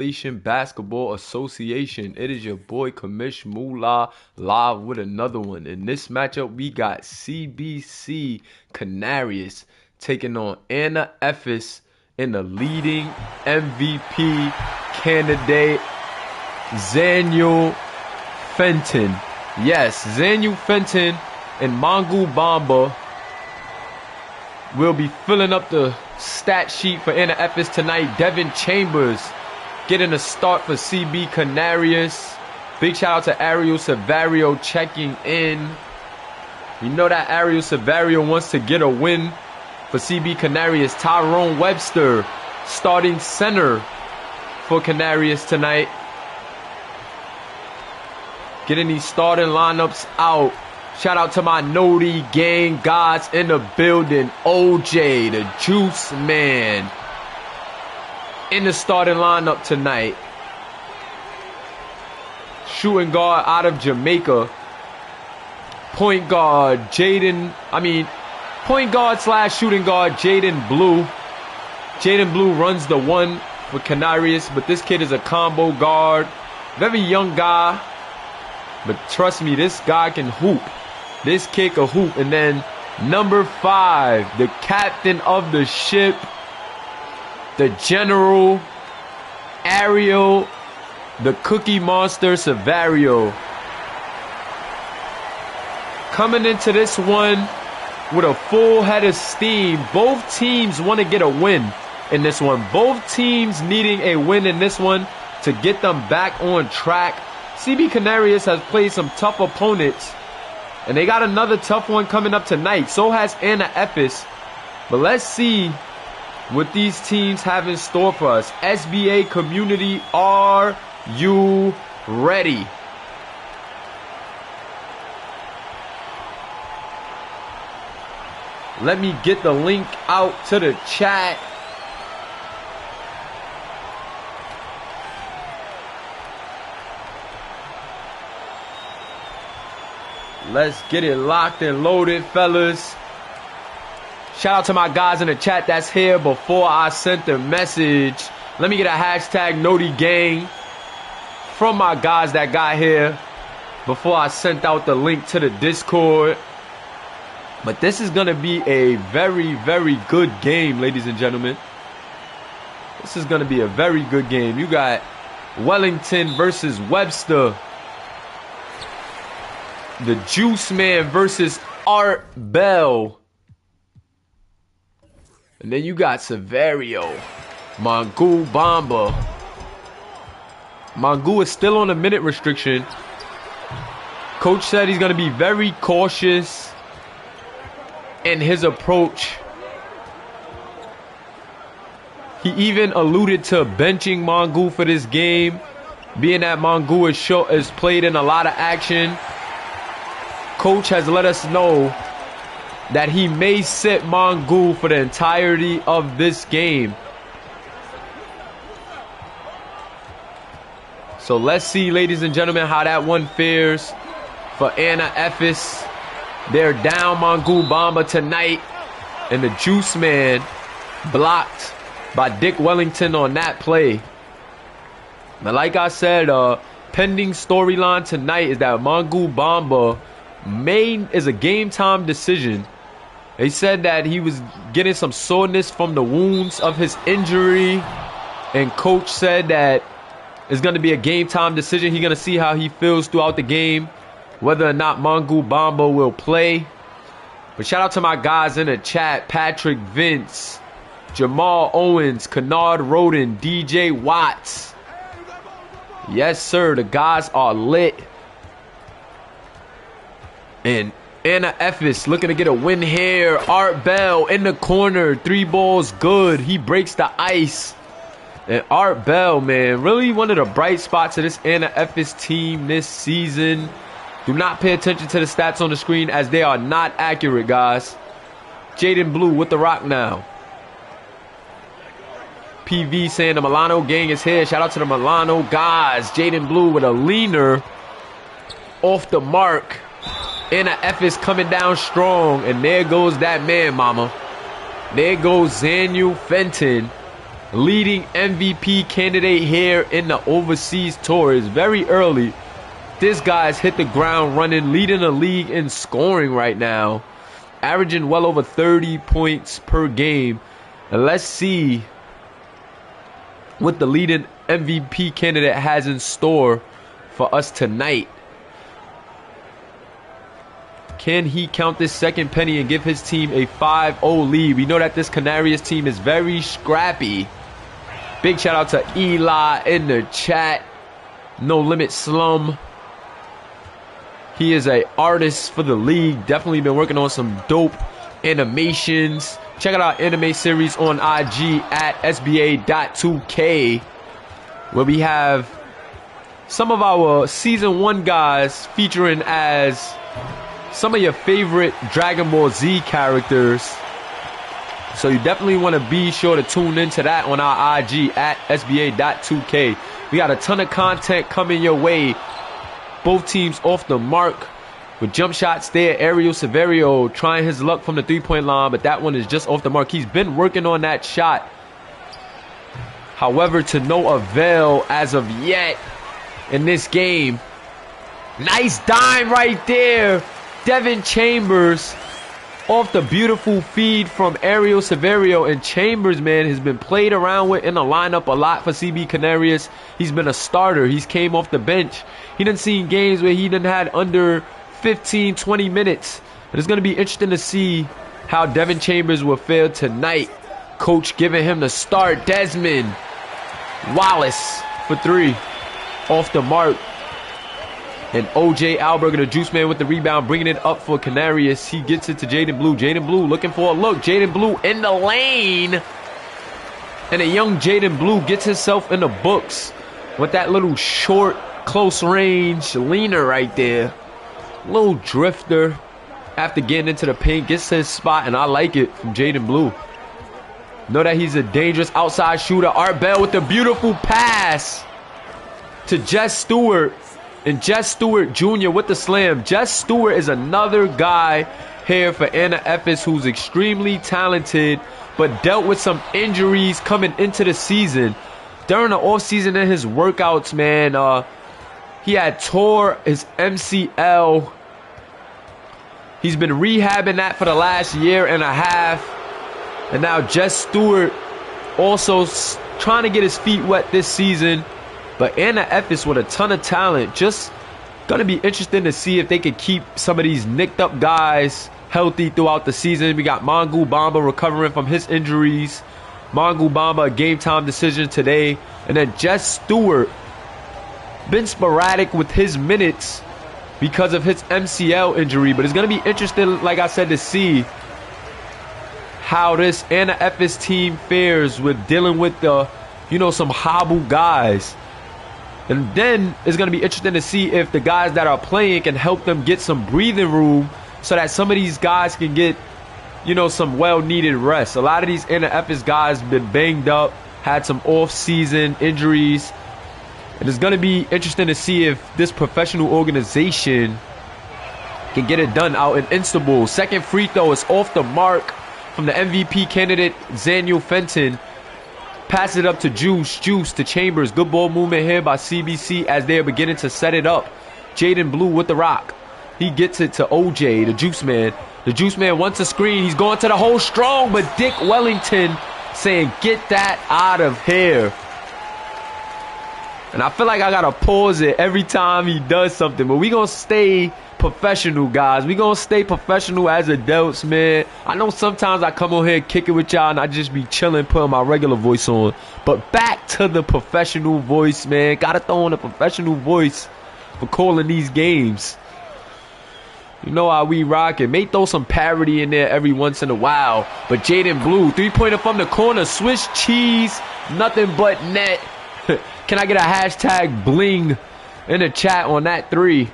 Basketball Association. It is your boy Kamish Moolah live with another one. In this matchup, we got CBC Canarias taking on Efes in the leading MVP candidate, Zanu Fenton. Yes, Zanu Fenton and Mangu Bamba will be filling up the stat sheet for Efes tonight. Devin Chambers getting a start for CB Canarias. Big shout out to Ariel Savario checking in. You know that Ariel Savario wants to get a win for CB Canarias. Tyrone Webster starting center for Canarias tonight. Getting these starting lineups out. Shout out to my Noti gang gods in the building. OJ, the Juice Man, in the starting lineup tonight. Shooting guard out of Jamaica. Point guard slash shooting guard Jaden Blue. Jaden Blue runs the one for Canarias, but this kid is a combo guard. Very young guy, but trust me, this guy can hoop. This kid can hoop. And then number 5, the captain of the ship, the general, Ariel, the Cookie Monster Savario. Coming into this one with a full head of steam. Both teams want to get a win in this one. Both teams needing a win in this one to get them back on track. CB Canarias has played some tough opponents, and they got another tough one coming up tonight. So has Efes. But let's see what these teams have in store for us. SBA community, are you ready? Let me get the link out to the chat. Let's get it locked and loaded, fellas. Shout out to my guys in the chat that's here before I sent the message. Let me get a hashtag Noti Gang from my guys that got here before I sent out the link to the Discord. But this is going to be a very, very good game, ladies and gentlemen. This is going to be a very good game. You got Wellington versus Webster. The Juice Man versus Art Bell. And then you got Savario. Mangu Bamba. Mangu is still on a minute restriction. Coach said he's going to be very cautious in his approach. He even alluded to benching Mangu for this game, being that Mangu is played in a lot of action. Coach has let us know that he may sit Mangu for the entirety of this game. So let's see, ladies and gentlemen, how that one fares for Efes. They're down Mangu Bamba tonight, and the Juice Man blocked by Dick Wellington on that play. Now, like I said, pending storyline tonight is that Mangu Bamba is a game time decision. They said that he was getting some soreness from the wounds of his injury, and coach said that it's going to be a game time decision. He's going to see how he feels throughout the game, whether or not Mangu Bamba will play. But shout out to my guys in the chat: Patrick Vince, Jamal Owens, Kennard Roden, DJ Watts. Yes, sir, the guys are lit. And Efes looking to get a win here. Art Bell in the corner. 3 balls good. He breaks the ice. And Art Bell, man, really one of the bright spots of this Efes team this season. Do not pay attention to the stats on the screen, as they are not accurate, guys. Jaden Blue with the rock now. PV saying the Milano gang is here. Shout out to the Milano guys. Jaden Blue with a leaner off the mark. Efes coming down strong, and there goes that man, mama. There goes Zanu Fenton leading MVP candidate here in the overseas tour. It's very early. This guy's hit the ground running, leading the league in scoring right now, averaging well over 30 points per game. And let's see what the leading MVP candidate has in store for us tonight. Can he count this second penny and give his team a 5-0 lead? We know that this Canarias team is very scrappy. Big shout out to Eli in the chat. No Limit Slum. He is an artist for the league. Definitely been working on some dope animations. Check out our anime series on IG at SBA.2K, where we have some of our Season 1 guys featuring as some of your favorite Dragon Ball Z characters. So you definitely want to be sure to tune into that on our IG at SBA.2K. We got a ton of content coming your way. Both teams off the mark with jump shots there. Ariel Severio trying his luck from the three-point line, but that one is just off the mark. He's been working on that shot. However, to no avail as of yet in this game. Nice dime right there. Devin Chambers off the beautiful feed from Ariel Severio. And Chambers, man, has been played around with in the lineup a lot for CB Canarias. He's been a starter. He's came off the bench. He done seen games where he done had under 15, 20 minutes. And it's going to be interesting to see how Devin Chambers will fare tonight. Coach giving him the start. Desmond Wallace for three. Off the mark. And OJ Alberger, the juice man, with the rebound, bringing it up for Canarias. He gets it to Jaden Blue. Jaden Blue looking for a look. Jaden Blue in the lane. And a young Jaden Blue gets himself in the books with that little short, close range leaner right there. Little drifter after getting into the paint. Gets his spot, and I like it from Jaden Blue. Know that he's a dangerous outside shooter. Art Bell with the beautiful pass to Jess Stewart. And Jess Stewart Jr. with the slam. Jess Stewart is another guy here for Anna Efes who's extremely talented, but dealt with some injuries coming into the season. During the offseason in his workouts, man, he had tore his MCL. He's been rehabbing that for the last year and a half. And now Jess Stewart also trying to get his feet wet this season. But Anna Efes with a ton of talent. Just going to be interesting to see if they can keep some of these nicked up guys healthy throughout the season. We got Mongu Bamba recovering from his injuries. Mongu Bamba, a game time decision today. And then Jess Stewart, been sporadic with his minutes because of his MCL injury. But it's going to be interesting, like I said, to see how this Anna Efes team fares with dealing with the, some hobble guys. And then it's going to be interesting to see if the guys that are playing can help them get some breathing room so that some of these guys can get, some well-needed rest. A lot of these Anna Efes guys been banged up, had some off-season injuries. And it's going to be interesting to see if this professional organization can get it done out in Istanbul. Second free throw is off the mark from the MVP candidate, Zaniel Fenton. Pass it up to Juice to Chambers. Good ball movement here by CBC as they are beginning to set it up. Jaden Blue with the rock. He gets it to OJ, the Juice man. The Juice man wants a screen. He's going to the hole strong, but Dick Wellington saying, get that out of here. And I feel like I got to pause it every time he does something. But we going to stay professional, guys. We going to stay professional as adults, man. I know sometimes I come on here and kick it with y'all and I just be chilling, putting my regular voice on. But back to the professional voice, man. Got to throw in a professional voice for calling these games. You know how we rockin'. May throw some parody in there every once in a while. But Jaden Blue, three-pointer from the corner. Swiss cheese, nothing but net. Can I get a hashtag bling in the chat on that three?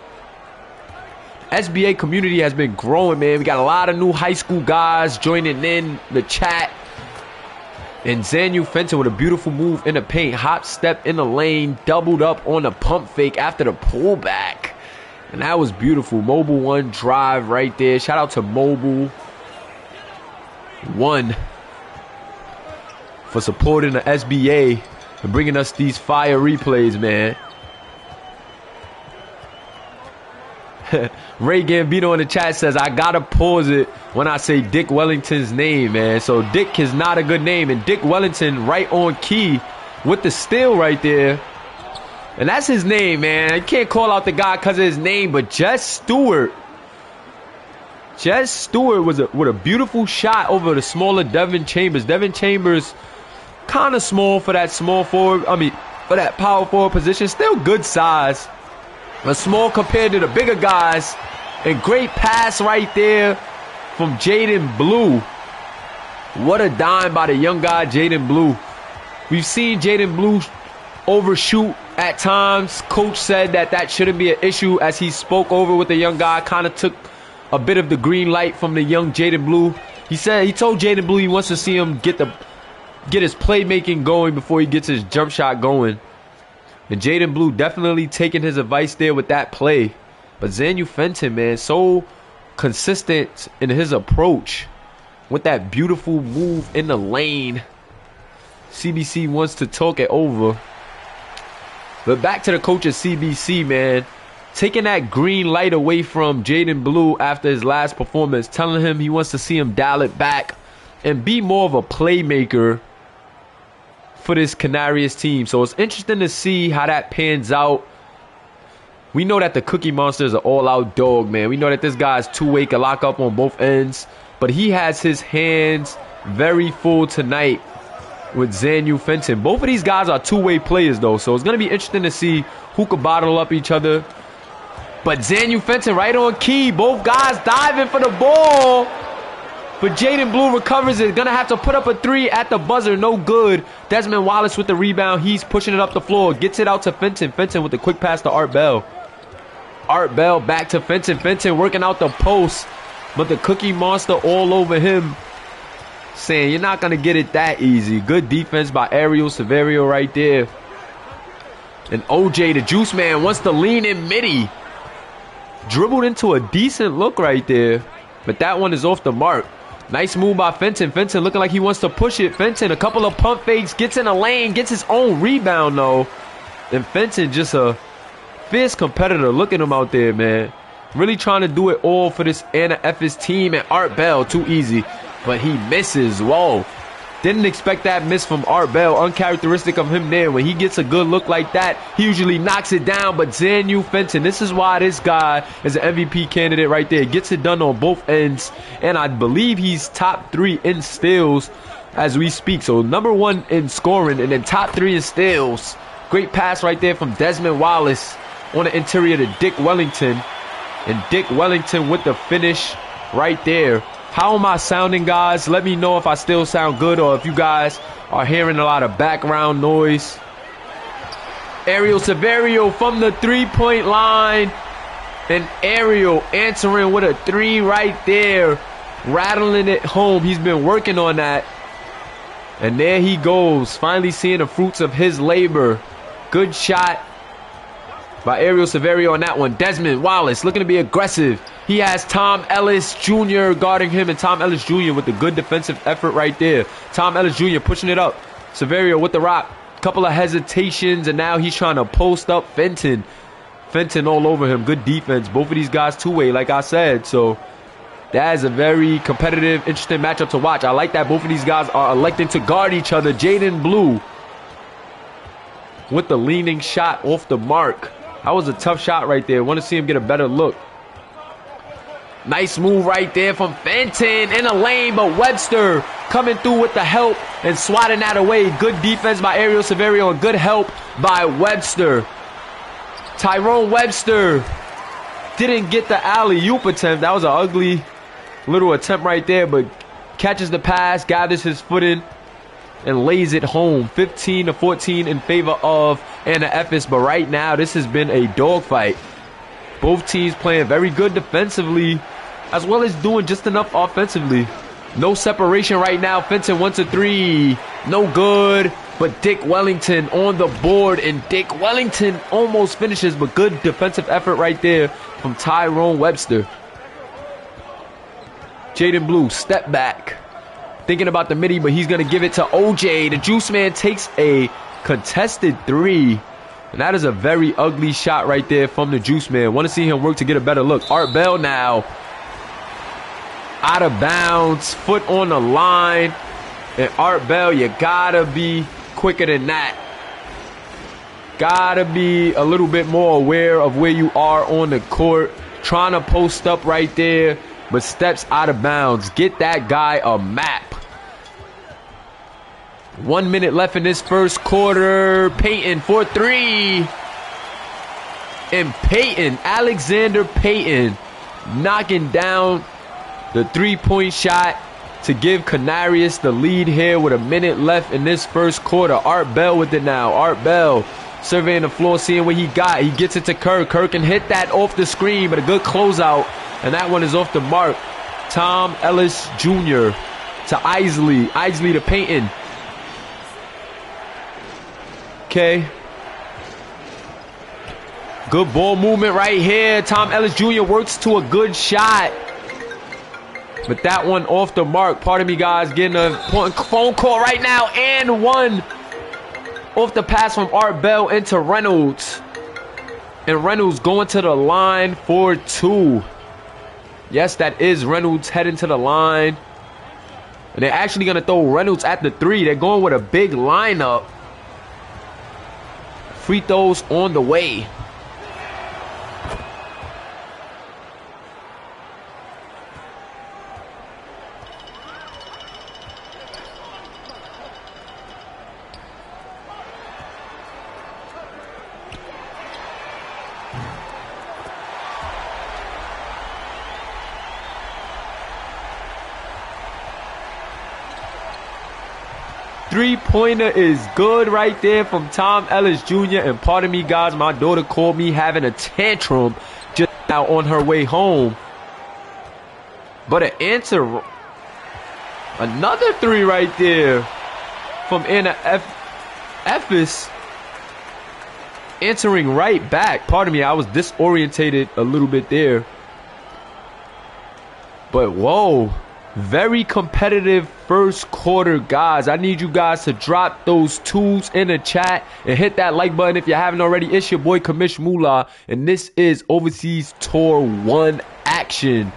SBA community has been growing, man. We got a lot of new high school guys joining in the chat. And Zaniel Fenton with a beautiful move in the paint. Hop step in the lane. Doubled up on the pump fake after the pullback. And that was beautiful. Mobile One drive right there. Shout out to Mobile One for supporting the SBA and bringing us these fire replays, man. Ray Gambino in the chat says, I gotta pause it when I say Dick Wellington's name, man. So Dick is not a good name. And Dick Wellington right on key with the steal right there. And that's his name, man. I can't call out the guy because of his name, but Jess Stewart. Jess Stewart was with a beautiful shot over the smaller Devin Chambers. Devin Chambers kind of small for that small forward. I mean, for that power forward position. Still good size. But small compared to the bigger guys. And great pass right there from Jaden Blue. What a dime by the young guy, Jaden Blue. We've seen Jaden Blue overshoot at times. Coach said that shouldn't be an issue as he spoke over with the young guy. Kind of took a bit of the green light from the young Jaden Blue. He told Jaden Blue he wants to see him get his playmaking going before he gets his jump shot going. And Jaden Blue definitely taking his advice there with that play. But Xanu Fenton, man, so consistent in his approach with that beautiful move in the lane. CBC wants to talk it over. But back to the coach of CBC, man. Taking that green light away from Jaden Blue after his last performance. Telling him he wants to see him dial it back and be more of a playmaker for this Canarias team. So it's interesting to see how that pans out. We know that the Cookie Monster is an all-out dog, man. We know that this guy's two-way, can lock up on both ends. But he has his hands very full tonight with Xanu Fenton. Both of these guys are two-way players, though. So it's going to be interesting to see who could bottle up each other. But Xanu Fenton right on key. Both guys diving for the ball. But Jaden Blue recovers it. Gonna have to put up a three at the buzzer. No good. Desmond Wallace with the rebound. He's pushing it up the floor. Gets it out to Fenton. Fenton with the quick pass to Art Bell. Art Bell back to Fenton. Fenton working out the post. But the Cookie Monster all over him. Saying you're not gonna get it that easy. Good defense by Ariel Severio right there. And OJ, the juice man, wants to lean in midi. Dribbled into a decent look right there. But that one is off the mark. Nice move by Fenton. Fenton looking like he wants to push it. Fenton, a couple of pump fakes, gets in a lane, gets his own rebound, though. And Fenton just a fierce competitor. Look at him out there, man. Really trying to do it all for this Anna Efes team. And Art Bell, too easy. But he misses. Whoa. Didn't expect that miss from Art Bell. Uncharacteristic of him there. When he gets a good look like that, he usually knocks it down. But Xanu Fenton, this is why this guy is an MVP candidate right there. Gets it done on both ends. And I believe he's top 3 in steals as we speak. So number 1 in scoring and then top 3 in steals. Great pass right there from Desmond Wallace on the interior to Dick Wellington. And Dick Wellington with the finish right there. How am I sounding, guys? Let me know if I still sound good or if you guys are hearing a lot of background noise. Ariel Severio from the three-point line. And Ariel answering with a 3 right there. Rattling it home. He's been working on that. And there he goes. Finally seeing the fruits of his labor. Good shot by Ariel Severio on that one. Desmond Wallace looking to be aggressive. He has Tom Ellis Jr. guarding him, and Tom Ellis Jr. with the good defensive effort right there. Tom Ellis Jr. pushing it up. Severio with the rock. Couple of hesitations, and now he's trying to post up Fenton. Fenton all over him. Good defense. Both of these guys two-way, like I said. So that is a very competitive, interesting matchup to watch. I like that both of these guys are electing to guard each other. Jaden Blue with the leaning shot off the mark. That was a tough shot right there. Want to see him get a better look. Nice move right there from Fenton in a lane, but Webster coming through with the help and swatting that away. Good defense by Ariel Severio and good help by Webster. Tyrone Webster didn't get the alley-oop attempt. That was an ugly little attempt right there, but catches the pass, gathers his footing, and lays it home. 15-14 in favor of Anna Efes, but right now this has been a dogfight. Both teams playing very good defensively, as well as doing just enough offensively. No separation right now. Fenton wants a 3. No good. But Dick Wellington on the board. And Dick Wellington almost finishes, but good defensive effort right there from Tyrone Webster. Jaden Blue, step back. Thinking about the midi, but he's going to give it to OJ. The Juice Man takes a contested 3. And that is a very ugly shot right there from the Juice Man. Want to see him work to get a better look. Art Bell now. Out of bounds. Foot on the line. And Art Bell, you got to be quicker than that. Gotta be a little bit more aware of where you are on the court. Trying to post up right there, but steps out of bounds. Get that guy a map. 1 minute left in this first quarter. Payton for 3. And Payton, Alexander Payton, knocking down the 3-point shot to give Canarias the lead here with a minute left in this first quarter. Art Bell with it now. Art Bell surveying the floor, seeing what he got. He gets it to Kerr. Kerr can hit that off the screen, but a good closeout. And that one is off the mark. Tom Ellis Jr. to Isley. Isley to Payton. Okay. Good ball movement right here. Tom Ellis Jr. works to a good shot. But that one off the mark. Pardon me, guys. Getting a phone call right now. And one. Off the pass from Art Bell into Reynolds. And Reynolds going to the line for 2. Yes, that is Reynolds heading to the line. And they're actually going to throw Reynolds at the 3. They're going with a big lineup. Free throws on the way. Three-pointer is good right there from Tom Ellis Jr. And pardon me, guys, my daughter called me having a tantrum just now on her way home. But an answer, another 3 right there from Anna Efes. Answering right back. Pardon me, I was disorientated a little bit there. But whoa. Very competitive first quarter, guys. I need you guys to drop those 2s in the chat and hit that like button if you haven't already. It's your boy Kamish Moolah, and this is Overseas Tour 1 action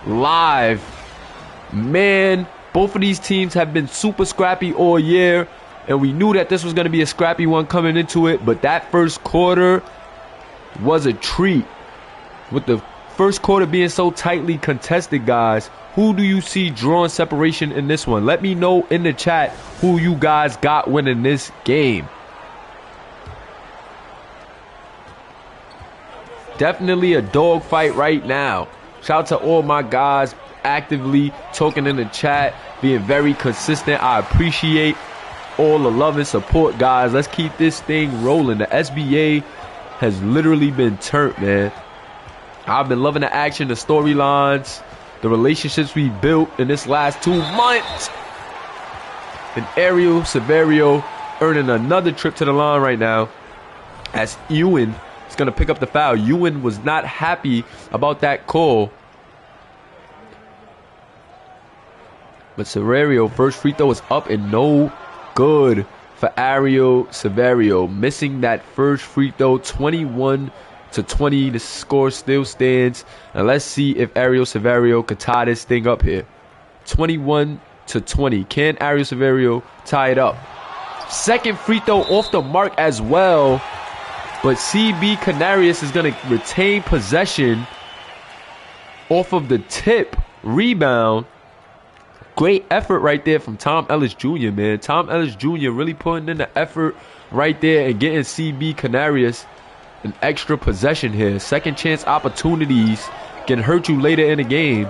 live. Man, both of these teams have been super scrappy all year, and we knew that this was going to be a scrappy one coming into it, but that first quarter was a treat. With the first quarter being so tightly contested, guys, who do you see drawing separation in this one? Let me know in the chat who you guys got winning this game. Definitely a dogfight right now. Shout out to all my guys actively talking in the chat, being very consistent. I appreciate all the love and support, guys. Let's keep this thing rolling. The SBA has literally been turned, man. I've been loving the action, the storylines, the relationships we built in this last 2 months. And Ariel Severio earning another trip to the line right now as Ewan is going to pick up the foul. Ewan was not happy about that call. But Severio, first free throw is up and no good for Ariel Severio. Missing that first free throw, 21-20. The score still stands. And let's see if Ariel Severio could tie this thing up here. 21-20. Can Ariel Severio tie it up? Second free throw off the mark as well. But CB Canarias is going to retain possession off of the tip. Rebound. Great effort right there from Tom Ellis Jr., man. Tom Ellis Jr. really putting in the effort right there and getting CB Canarias an extra possession here. Second chance opportunities can hurt you later in the game.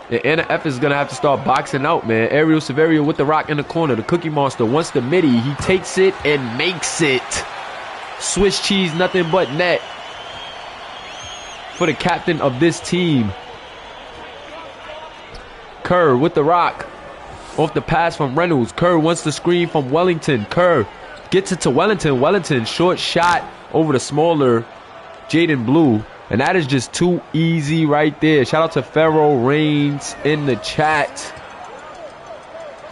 And Anna Efes is going to have to start boxing out, man. Ariel Severio with the rock in the corner. The Cookie Monster wants the midi. He takes it and makes it. Swiss cheese, nothing but net for the captain of this team. Kerr with the rock. Off the pass from Reynolds. Kerr wants the screen from Wellington. Kerr gets it to Wellington. Wellington, short shot over the smaller Jaden Blue. And that is just too easy right there. Shout out to Pharaoh Reigns in the chat.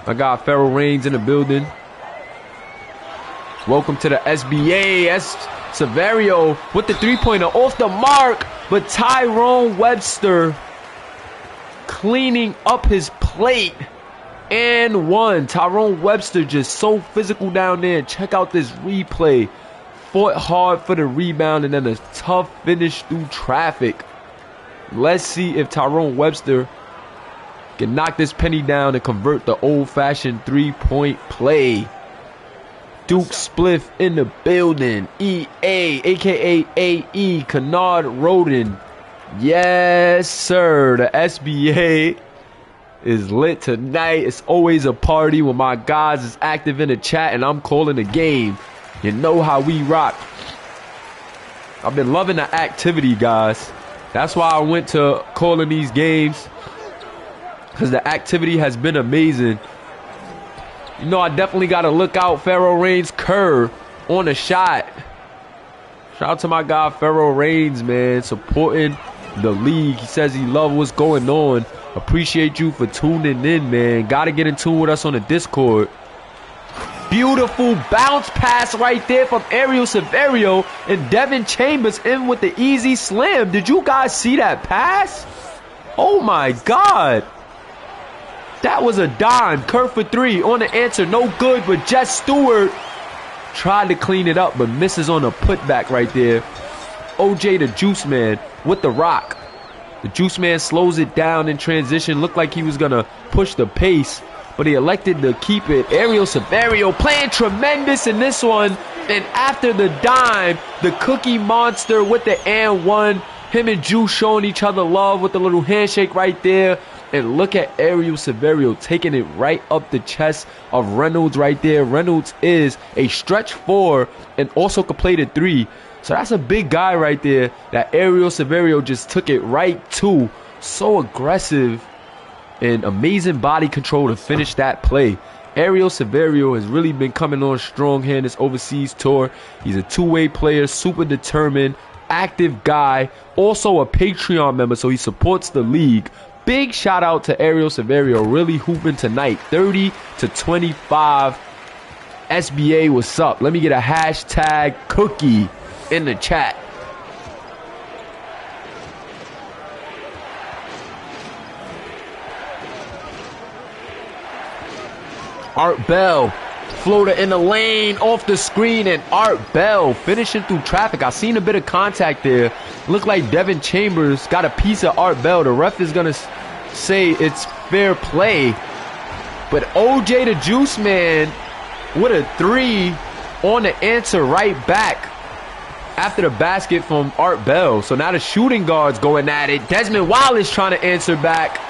I got Pharaoh Reigns in the building. Welcome to the SBA. Severio with the three-pointer off the mark. But Tyrone Webster cleaning up his plate. And one. Tyrone Webster just so physical down there. Check out this replay. Fought hard for the rebound and then a tough finish through traffic. Let's see if Tyrone Webster can knock this penny down and convert the old-fashioned three-point play. Duke Spliff in the building. EA, a.k.a. AE, Kennard Roden. Yes, sir. The SBA is lit tonight. It's always a party when my guys is active in the chat and I'm calling the game. You know how we rock. I've been loving the activity, guys. That's why I went to calling these games, because the activity has been amazing. You know, I definitely got to look out Pharaoh Reigns curve on the shot. Shout out to my guy Pharaoh Reigns, man, supporting the league. He says he loves what's going on. Appreciate you for tuning in, man. Got to get in tune with us on the Discord. Beautiful bounce pass right there from Ariel Severio, and Devin Chambers in with the easy slam. Did you guys see that pass? Oh my God. That was a dime. Kerr for three on the answer. No good, but Jess Stewart tried to clean it up, but misses on a putback right there. OJ the Juice Man with the rock. The Juice Man slows it down in transition. Looked like he was going to push the pace, but he elected to keep it. Ariel Severio playing tremendous in this one. And after the dime, the Cookie Monster with the and one. Him and Juice showing each other love with a little handshake right there. And look at Ariel Severio taking it right up the chest of Reynolds right there. Reynolds is a stretch four and also can play the three. So that's a big guy right there that Ariel Severio just took it right to. So aggressive and amazing body control to finish that play. Ariel Severio has really been coming on strong here in this overseas tour. He's a two-way player, super determined, active guy, also a Patreon member, so he supports the league. Big shout out to Ariel Severio, really hooping tonight. 30 to 25. SBA, what's up? Let me get a hashtag cookie in the chat. Art Bell, floater in the lane, off the screen, and Art Bell finishing through traffic. I seen a bit of contact there. Looked like Devin Chambers got a piece of Art Bell. The ref is going to say it's fair play. But OJ the Juice Man with a three on the answer right back after the basket from Art Bell. So now the shooting guard's going at it. Desmond Wallace trying to answer back,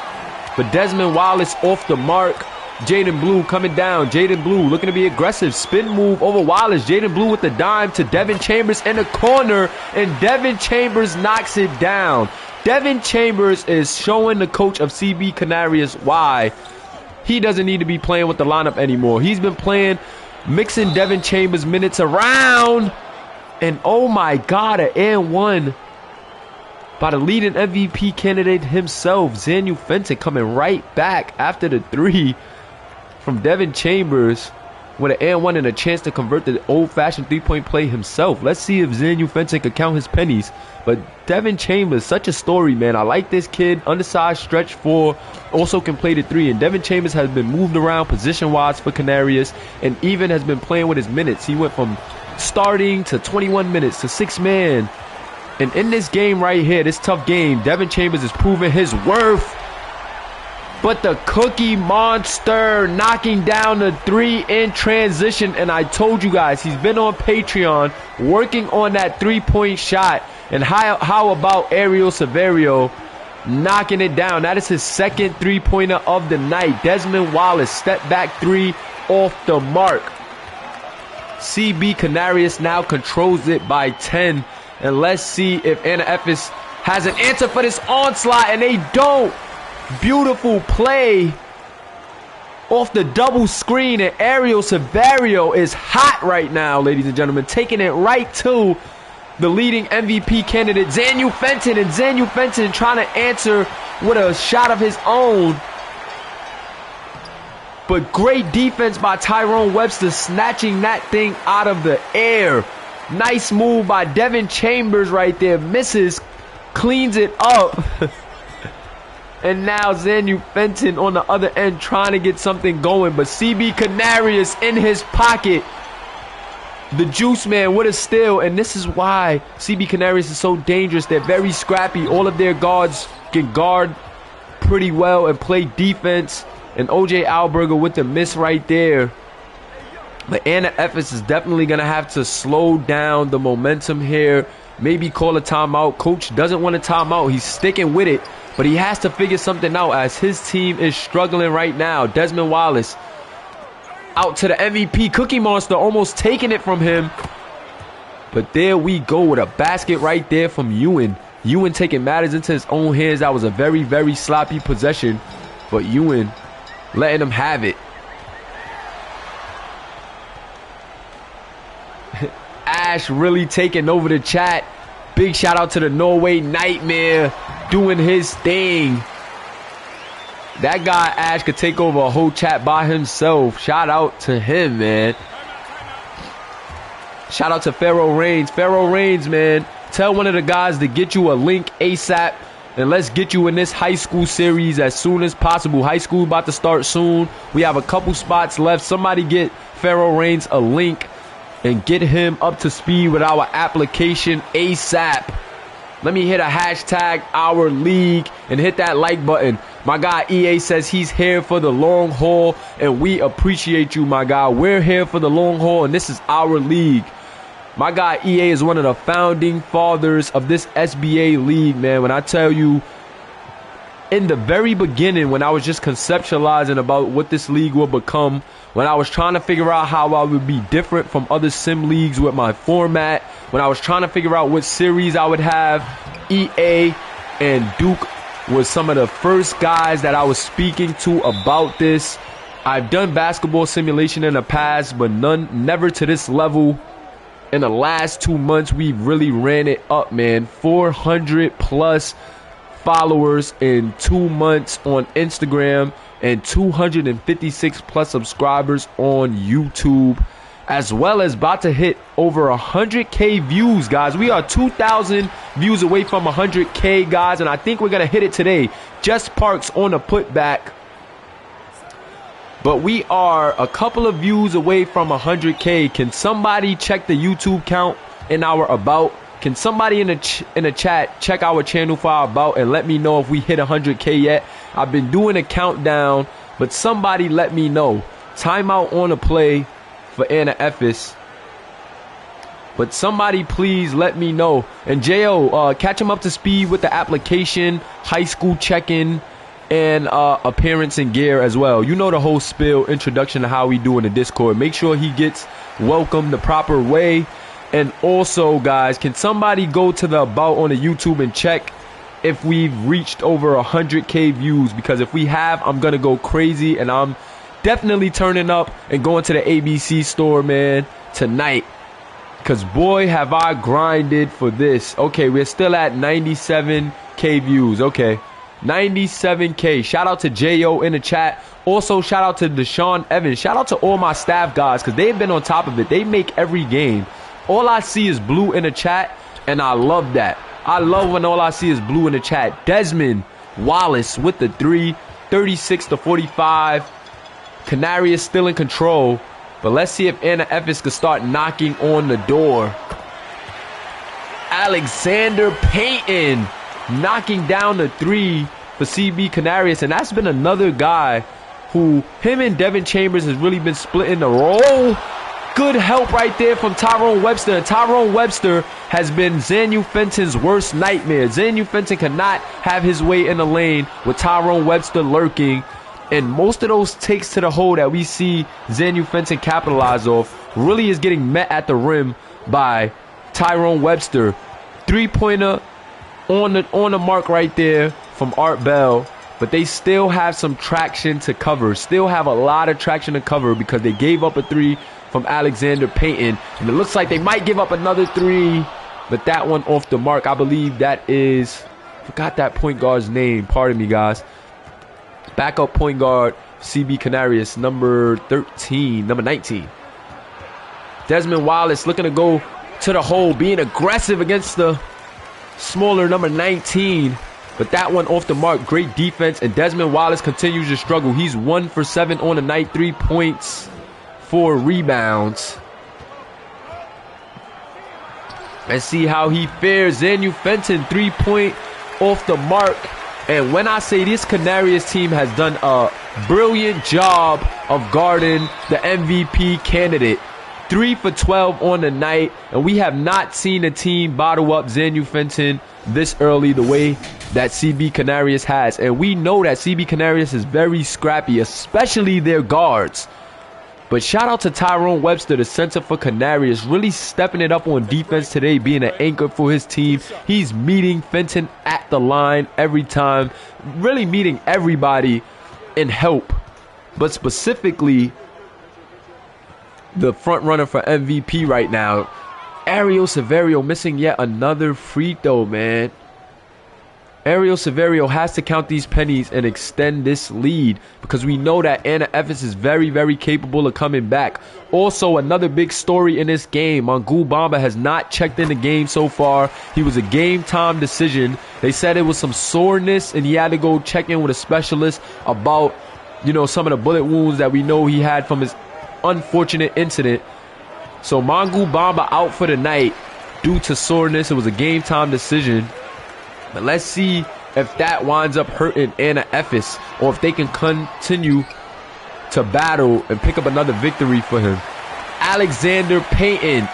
but Desmond Wallace off the mark. Jaden Blue coming down. Jaden Blue looking to be aggressive. Spin move over Wallace. Jaden Blue with the dime to Devin Chambers in the corner. And Devin Chambers knocks it down. Devin Chambers is showing the coach of CB Canarias why he doesn't need to be playing with the lineup anymore. He's been playing, mixing Devin Chambers minutes around. And oh my God, an and one by the leading MVP candidate himself, Zanu Fenton, coming right back after the three from Devin Chambers with an and one and a chance to convert the old-fashioned three-point play himself. Let's see if Zanu Fenton could count his pennies. But Devin Chambers, such a story, man. I like this kid. Undersized stretch four, also can play the three. And Devin Chambers has been moved around position-wise for Canarias and even has been playing with his minutes. He went from starting to 21 minutes to 6-man. And in this game right here, this tough game, Devin Chambers is proving his worth. But the Cookie Monster knocking down the three in transition. And I told you guys, he's been on Patreon working on that three-point shot. And how about Ariel Severio knocking it down? That is his second three-pointer of the night. Desmond Wallace, step back three off the mark. CB Canarias now controls it by 10. And let's see if Anna Efes has an answer for this onslaught. And they don't. Beautiful play off the double screen, and Ariel Severio is hot right now, ladies and gentlemen, taking it right to the leading MVP candidate, Zanu Fenton, and Zanu Fenton trying to answer with a shot of his own. But great defense by Tyrone Webster, snatching that thing out of the air. Nice move by Devin Chambers right there. Misses, cleans it up. And now Xanu Fenton on the other end trying to get something going. But CB Canarias in his pocket. The Juice Man with a steal. And this is why CB Canarias is so dangerous. They're very scrappy. All of their guards can guard pretty well and play defense. And OJ Alberger with the miss right there. But Efes is definitely going to have to slow down the momentum here. Maybe call a timeout. Coach doesn't want a timeout. He's sticking with it. But he has to figure something out as his team is struggling right now. Desmond Wallace out to the MVP. Cookie Monster almost taking it from him. But there we go with a basket right there from Ewan. Ewan taking matters into his own hands. That was a very, very sloppy possession. But Ewan letting him have it. Ash really taking over the chat. Big shout out to the Norway Nightmare doing his thing. That guy Ash could take over a whole chat by himself. Shout out to him, man. Shout out to Pharaoh Reigns. Pharaoh Reigns, man. Tell one of the guys to get you a link ASAP. And let's get you in this high school series as soon as possible. High school about to start soon. We have a couple spots left. Somebody get Pharaoh Reigns a link and get him up to speed with our application ASAP. Let me hit a hashtag our league and hit that like button. My guy EA says he's here for the long haul, and we appreciate you, my guy. We're here for the long haul, and this is our league. My guy EA is one of the founding fathers of this SBA league, man. When I tell you, in the very beginning, when I was just conceptualizing about what this league will become, when I was trying to figure out how I would be different from other sim leagues with my format, when I was trying to figure out what series I would have, EA and Duke was some of the first guys that I was speaking to about this. I've done basketball simulation in the past, but never to this level. In the last 2 months, we've really ran it up, man. 400 plus followers in 2 months on Instagram and 256 plus subscribers on YouTube, as well as about to hit over 100K views, guys. We are 2,000 views away from 100K, guys, and I think we're gonna hit it today. Just Parks on a putback. But we are a couple of views away from 100K. Can somebody check the YouTube count in our about? Can somebody in the chat check our channel for our about and let me know if we hit 100K yet? I've been doing a countdown, but somebody let me know. Timeout on the play for Efes. But somebody please let me know. And Jo, catch him up to speed with the application, high school check-in, and appearance and gear as well. You know the whole spiel, introduction to how we do in the Discord. Make sure he gets welcomed the proper way. And also, guys, can somebody go to the about on the YouTube and check if we've reached over 100K views? Because if we have, I'm going to go crazy. And I'm definitely turning up and going to the ABC store, man, tonight. Because, boy, have I grinded for this. Okay, we're still at 97K views. Okay, 97K. Shout out to Jo in the chat. Also, shout out to Deshaun Evans. Shout out to all my staff guys because they've been on top of it. They make every game. All I see is blue in the chat, and I love that. I love when all I see is blue in the chat. Desmond Wallace with the 3, 36-45. Canarias still in control, but let's see if Efes could start knocking on the door. Alexander Payton knocking down the 3 for CB Canarias, and that's been another guy who, him and Devin Chambers has really been splitting the role. Good help right there from Tyrone Webster. And Tyrone Webster has been Xanu Fenton's worst nightmare. Xanu Fenton cannot have his way in the lane with Tyrone Webster lurking. And most of those takes to the hole that we see Xanu Fenton capitalize off really is getting met at the rim by Tyrone Webster. Three-pointer on the mark right there from Art Bell. But they still have some traction to cover. Still have a lot of traction to cover because they gave up a 3 from Alexander Payton. And it looks like they might give up another 3. But that one off the mark. I believe that is... forgot that point guard's name. Pardon me, guys. Backup point guard CB Canarias, number 19. Desmond Wallace looking to go to the hole, being aggressive against the smaller number 19. But that one off the mark. Great defense. And Desmond Wallace continues to struggle. He's 1 for 7 on the night. 3 points, 4 rebounds. Let's see how he fares. Xanu Fenton, 3-point off the mark. And when I say this Canarias team has done a brilliant job of guarding the MVP candidate. 3 for 12 on the night. And we have not seen a team bottle up Xanu Fenton this early the way that CB Canarias has. And we know that CB Canarias is very scrappy, especially their guards. But shout out to Tyrone Webster, the center for Canarias, really stepping it up on defense today, being an anchor for his team. He's meeting Fenton at the line every time, really meeting everybody in help. But specifically, the front runner for MVP right now, Ariel Severio, missing yet another free throw, man. Ariel Severio has to count these pennies and extend this lead, because we know that Anna Efes is very, very capable of coming back. Also, another big story in this game, Mangu Bamba has not checked in the game so far. He was a game time decision. They said it was some soreness and he had to go check in with a specialist about, you know, some of the bullet wounds that we know he had from his unfortunate incident. So Mangu Bamba out for the night due to soreness. It was a game time decision. But let's see if that winds up hurting Anna Efes, or if they can continue to battle and pick up another victory for him. Alexander Payton,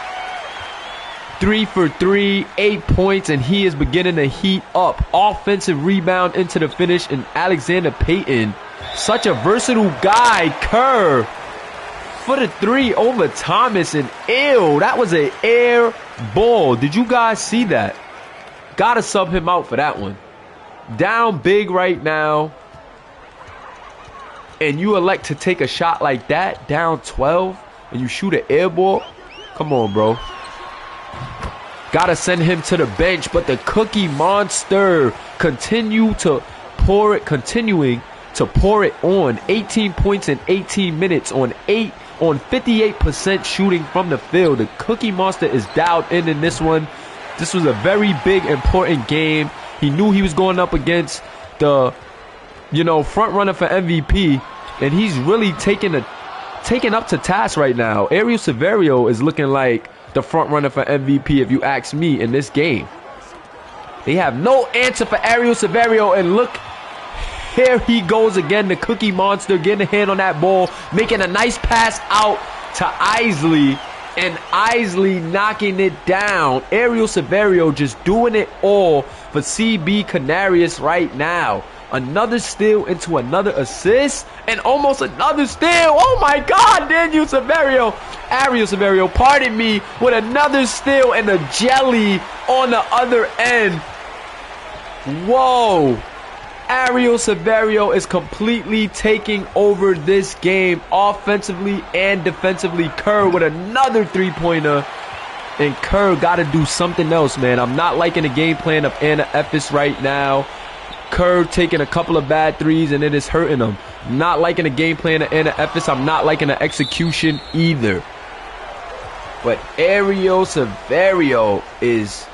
3 for 3, 8 points, and he is beginning to heat up. Offensive rebound into the finish, and Alexander Payton, such a versatile guy. Kerr for the 3 over Thomas, and ew, that was an air ball. Did you guys see that? Gotta sub him out for that one. Down big right now, and you elect to take a shot like that, down 12, and you shoot an air ball? Come on, bro. Gotta send him to the bench, but the Cookie Monster continuing to pour it on. 18 points in 18 minutes on 58% shooting from the field. The Cookie Monster is dialed in this one. This was a very big, important game. He knew he was going up against the, front runner for MVP, and he's really taking up to task right now. Ariel Severio is looking like the front runner for MVP, if you ask me, in this game. They have no answer for Ariel Severio, and look, here he goes again, the Cookie Monster, getting a hand on that ball, making a nice pass out to Isley. And Isley knocking it down. Ariel Severio just doing it all for CB Canarias right now. Another steal into another assist. And almost another steal. Oh my God, Ariel Severio, pardon me, with another steal and a jelly on the other end. Whoa. Ariel Severio is completely taking over this game offensively and defensively. Kerr with another 3-pointer. And Kerr got to do something else, man. I'm not liking the game plan of Anna Efes right now. Kerr taking a couple of bad threes, and it is hurting him. Not liking the game plan of Anna Efes. I'm not liking the execution either. But Ariel Severio is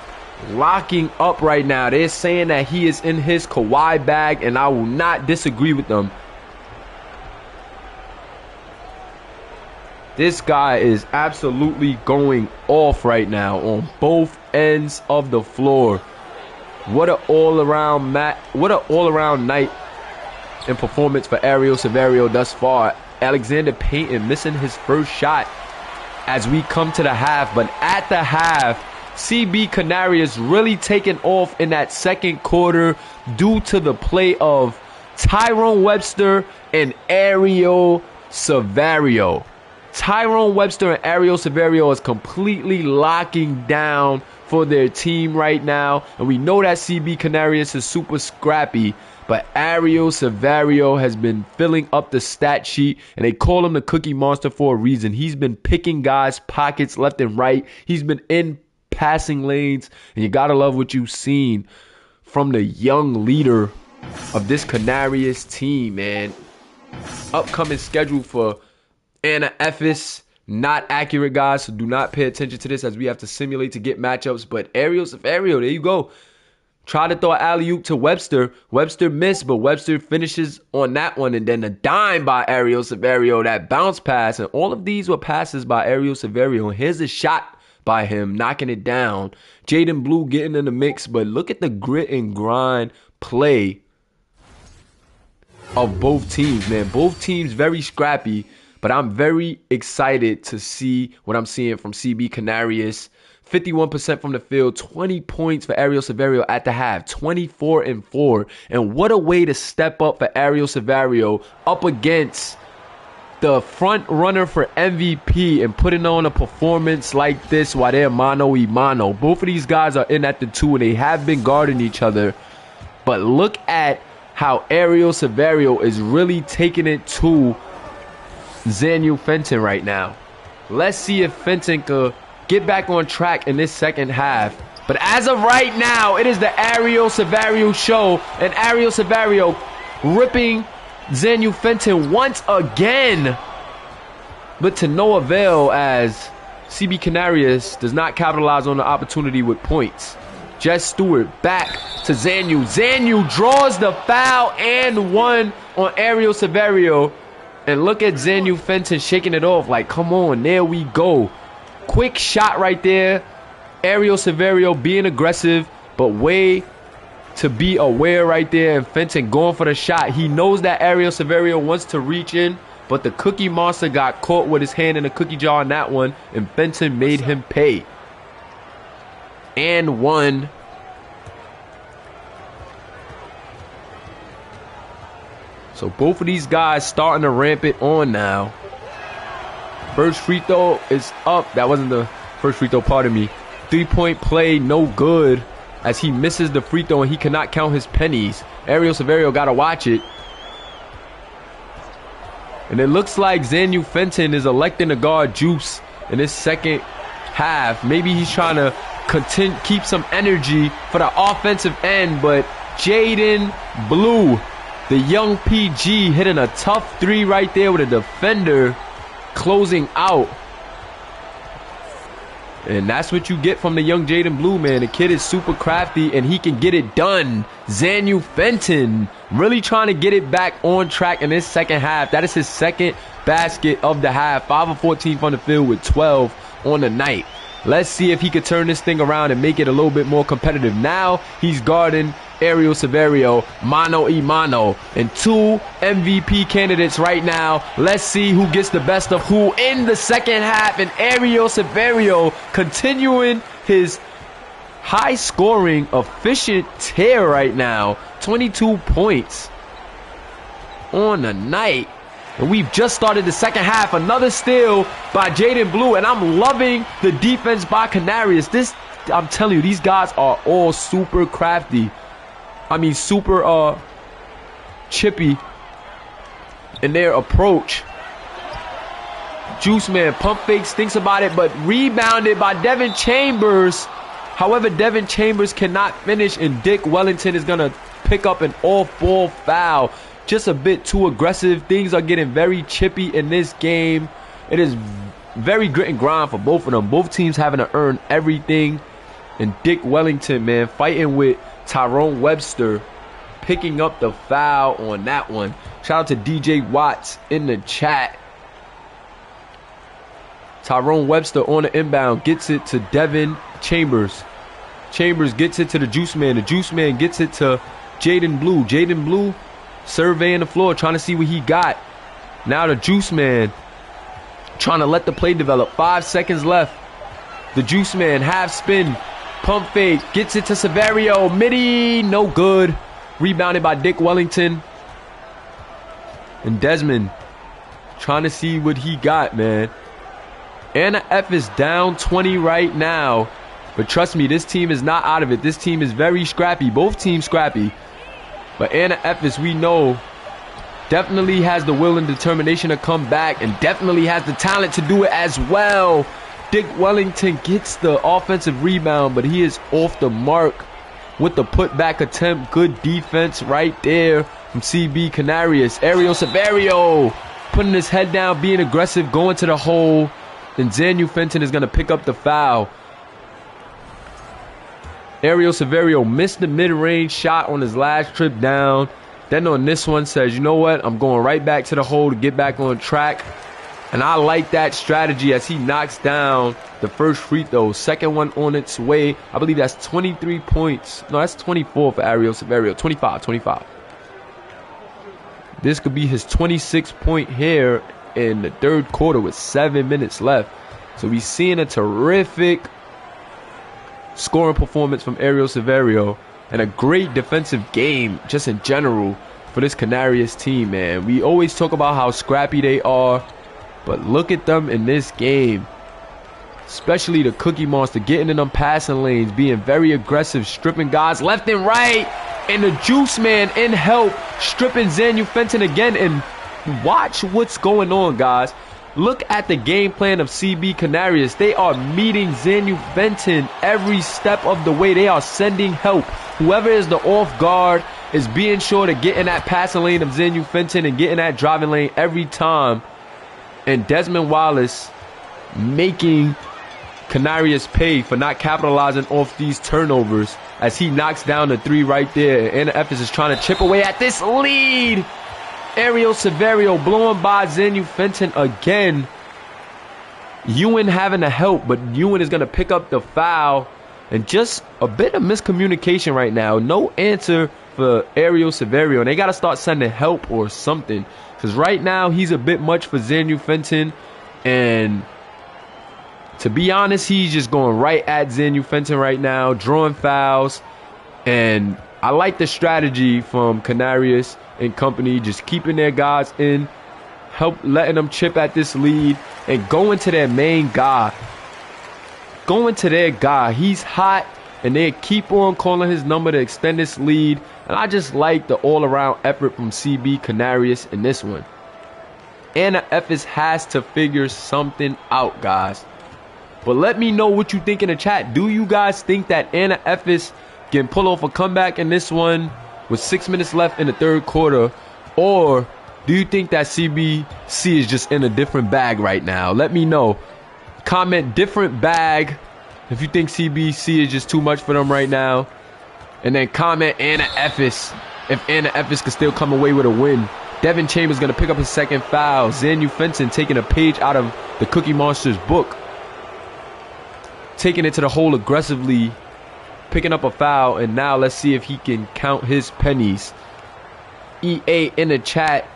locking up right now. They're saying that he is in his Kawhi bag, and I will not disagree with them. This guy is absolutely going off right now on both ends of the floor. What an all-around night and performance for Ariel Severio thus far. Alexander Payton missing his first shot as we come to the half, but at the half, CB Canarias really taking off in that second quarter due to the play of Tyrone Webster and Ariel Severio. Tyrone Webster and Ariel Severio is completely locking down for their team right now. And we know that CB Canarias is super scrappy, but Ariel Severio has been filling up the stat sheet, and they call him the Cookie Monster for a reason. He's been picking guys' pockets left and right. He's been in passing lanes, and you gotta love what you've seen from the young leader of this Canarias team, man. upcoming schedule for Anna Efes. Not accurate, guys, so do not pay attention to this as we have to simulate to get matchups. But Ariel Severio, there you go. Try to throw an alley-oop to Webster. Webster missed, but Webster finishes on that one. And then a dime by Ariel Severio, that bounce pass. And all of these were passes by Ariel Severio. And here's a shot by him, knocking it down. Jaden Blue getting in the mix. But look at the grit and grind play of both teams, man. Both teams very scrappy. But I'm very excited to see what I'm seeing from CB Canarias. 51% from the field, 20 points for Ariel Severio at the half, 24-4. And what a way to step up for Ariel Severio up against the front runner for MVP and putting on a performance like this while they're mano-a-mano. Both of these guys are in at the 2 and they have been guarding each other. But look at how Ariel Severio is really taking it to Zanu Fenton right now. Let's see if Fenton could get back on track in this second half. But as of right now, it is the Ariel Severio show. And Ariel Severio ripping Zanu Fenton once again. But to no avail as CB Canarias does not capitalize on the opportunity with points. Jess Stewart back to Zanu. Zanu draws the foul and one on Ariel Severio. And look at Zanu Fenton shaking it off like, come on, there we go. Quick shot right there. Ariel Severio being aggressive, but way to be aware right there. And Fenton going for the shot. He knows that Ariel Severio wants to reach in, but the Cookie Monster got caught with his hand in the cookie jar on that one, and Fenton made him pay. And one. So both of these guys starting to ramp it on now. First free throw is up. That wasn't the first free throw, pardon me. 3-point play, no good, as he misses the free throw and he cannot count his pennies. Ariel Severio got to watch it. And it looks like Zanu Fenton is electing to guard Juice in this second half. Maybe he's trying to keep some energy for the offensive end, but Jaden Blue, the young PG, hitting a tough 3 right there with a defender closing out. And that's what you get from the young Jaden Blue, man. The kid is super crafty and he can get it done. Zanu Fenton really trying to get it back on track in this second half. That is his second basket of the half. 5 of 14 from the field with 12 on the night. Let's see if he could turn this thing around and make it a little bit more competitive. Now he's guarding Ariel Severio mano-a-mano. And 2 MVP candidates right now. Let's see who gets the best of who in the second half. And Ariel Severio continuing his high-scoring, efficient tear right now. 22 points on the night. And we've just started the second half. Another steal by Jaden Blue. And I'm loving the defense by Canarias. I'm telling you, these guys are all super crafty. I mean, super chippy in their approach. Juice Man pump fakes, thinks about it, but rebounded by Devin Chambers. However, Devin Chambers cannot finish, and Dick Wellington is going to pick up an off-ball foul. Just a bit too aggressive. Things are getting very chippy in this game. It is very grit and grind for both of them. Both teams having to earn everything. And Dick Wellington, man, fighting with Tyrone Webster, picking up the foul on that one. Shout out to DJ Watts in the chat. Tyrone Webster on the inbound gets it to Devin Chambers. Chambers gets it to the Juice Man. The Juice Man gets it to Jaden Blue. Jaden Blue surveying the floor, trying to see what he got. Now the Juice Man trying to let the play develop. 5 seconds left. The Juice Man half spin, pump fake, gets it to Severio. Midi, no good. Rebounded by Dick Wellington. And Desmond trying to see what he got, man. Anna Efes down 20 right now. But trust me, this team is not out of it. This team is very scrappy. Both teams scrappy. But Anna Efes, we know, definitely has the will and determination to come back. And definitely has the talent to do it as well. Dick Wellington gets the offensive rebound, but he is off the mark with the putback attempt. Good defense right there from CB Canarias. Ariel Severio putting his head down, being aggressive, going to the hole. And Xanu Fenton is going to pick up the foul. Ariel Severio missed the mid-range shot on his last trip down. Then on this one says, you know what? I'm going right back to the hole to get back on track. And I like that strategy as he knocks down the first free throw. Second one on its way. I believe that's 23 points. No, that's 24 for Ariel Severio. 25. This could be his 26th point here in the third quarter with 7 minutes left. So we're seeing a terrific scoring performance from Ariel Severio and a great defensive game just in general for this Canarias team, man. We always talk about how scrappy they are, but look at them in this game. Especially the Cookie Monster getting in them passing lanes, being very aggressive, stripping guys left and right. And the Juice Man in help, stripping Xanu Fenton again. And watch what's going on, guys. Look at the game plan of CB Canarias. They are meeting Xanu Fenton every step of the way. They are sending help. Whoever is the off guard is being sure to get in that passing lane of Xanu Fenton and get in that driving lane every time. And Desmond Wallace making Canarias pay for not capitalizing off these turnovers as he knocks down the three right there. And Efes is trying to chip away at this lead. Ariel Severio blowing by Xanu Fenton again. Ewan having to help, but Ewan is going to pick up the foul. And just a bit of miscommunication right now. No answer for Ariel Severio. And they got to start sending help or something. Because right now, he's a bit much for Xanu Fenton. And to be honest, he's just going right at Xanu Fenton right now, drawing fouls. And I like the strategy from Canarias and company, just keeping their guys in, letting them chip at this lead, and going to their main guy. Going to their guy. He's hot, and they keep on calling his number to extend this lead. And I just like the all-around effort from CB Canarias in this one. And Efes has to figure something out, guys. But let me know what you think in the chat. Do you guys think that Anna Efes can pull off a comeback in this one with 6 minutes left in the third quarter? Or do you think that CBC is just in a different bag right now? Let me know. Comment different bag if you think CBC is just too much for them right now. And then comment Anna Efes if Anna Efes could still come away with a win. Devin Chambers going to pick up his second foul. Xanu Fenton taking a page out of the Cookie Monster's book. Taking it to the hole aggressively. Picking up a foul. And now let's see if he can count his pennies. EA in the chat.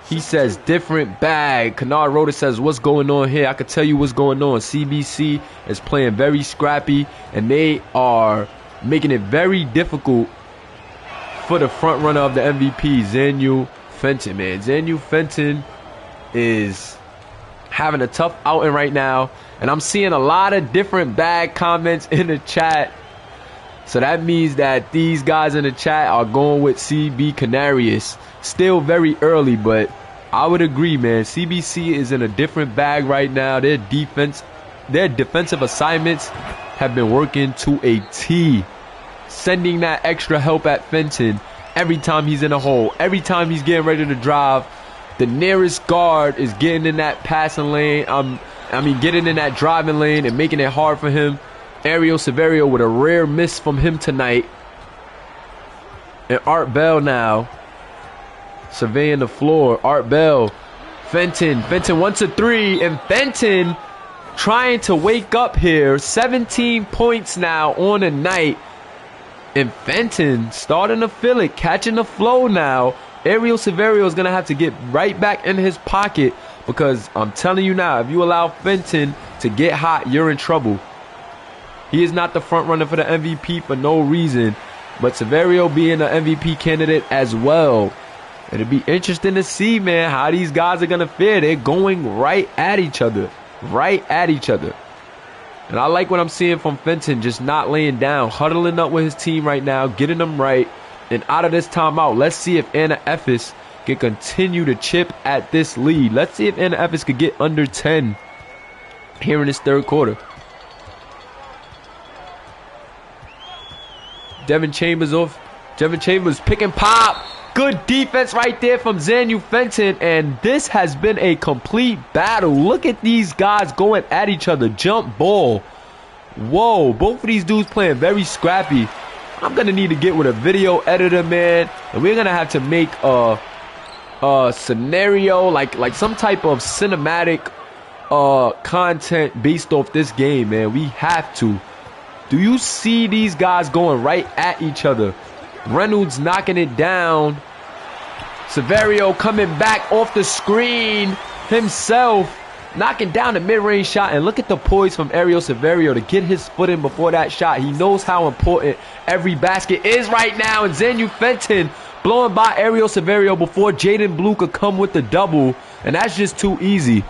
He says different bag. Kennard Rhoda says what's going on here. I could tell you what's going on. CBC is playing very scrappy. And they are making it very difficult for the front runner of the MVP, Xanu Fenton, man. Xanu Fenton is having a tough outing right now. And I'm seeing a lot of different bag comments in the chat. So that means that these guys in the chat are going with CB Canarias. Still very early, but I would agree, man. CBC is in a different bag right now. Their defensive assignments have been working to a T. Sending that extra help at Fenton every time he's in a hole. Every time he's getting ready to drive. The nearest guard is getting in that passing lane. Getting in that driving lane and making it hard for him. Ariel Severio with a rare miss from him tonight. And Art Bell now surveying the floor. Art Bell. Fenton wants a three. And Fenton trying to wake up here. 17 points now on the night. And Fenton starting to feel it. Catching the flow now. Ariel Severio is going to have to get right back in his pocket. Because I'm telling you now, if you allow Fenton to get hot, you're in trouble. He is not the front runner for the MVP for no reason. But Severio being an MVP candidate as well. It'll be interesting to see, man, how these guys are going to fare. They're going right at each other. Right at each other. And I like what I'm seeing from Fenton, just not laying down. Huddling up with his team right now. Getting them right. And out of this timeout, let's see if Anna Efes can continue to chip at this lead. Let's see if Anna Efes could get under 10 here in this third quarter. Devin Chambers off. Devin Chambers pick and pop. Good defense right there from Xanyu Fenton, and this has been a complete battle. Look at these guys going at each other. Jump ball. Whoa, both of these dudes playing very scrappy. I'm going to need to get with a video editor, man, and we're going to have to make a scenario, like some type of cinematic content based off this game, man. We have to. Do you see these guys going right at each other? Reynolds knocking it down. Severio coming back off the screen himself, knocking down the mid-range shot. And look at the poise from Ariel Severio to get his foot in before that shot. He knows how important every basket is right now. And Xanyu Fenton blowing by Ariel Severio before Jaden Blue could come with the double. And that's just too easy.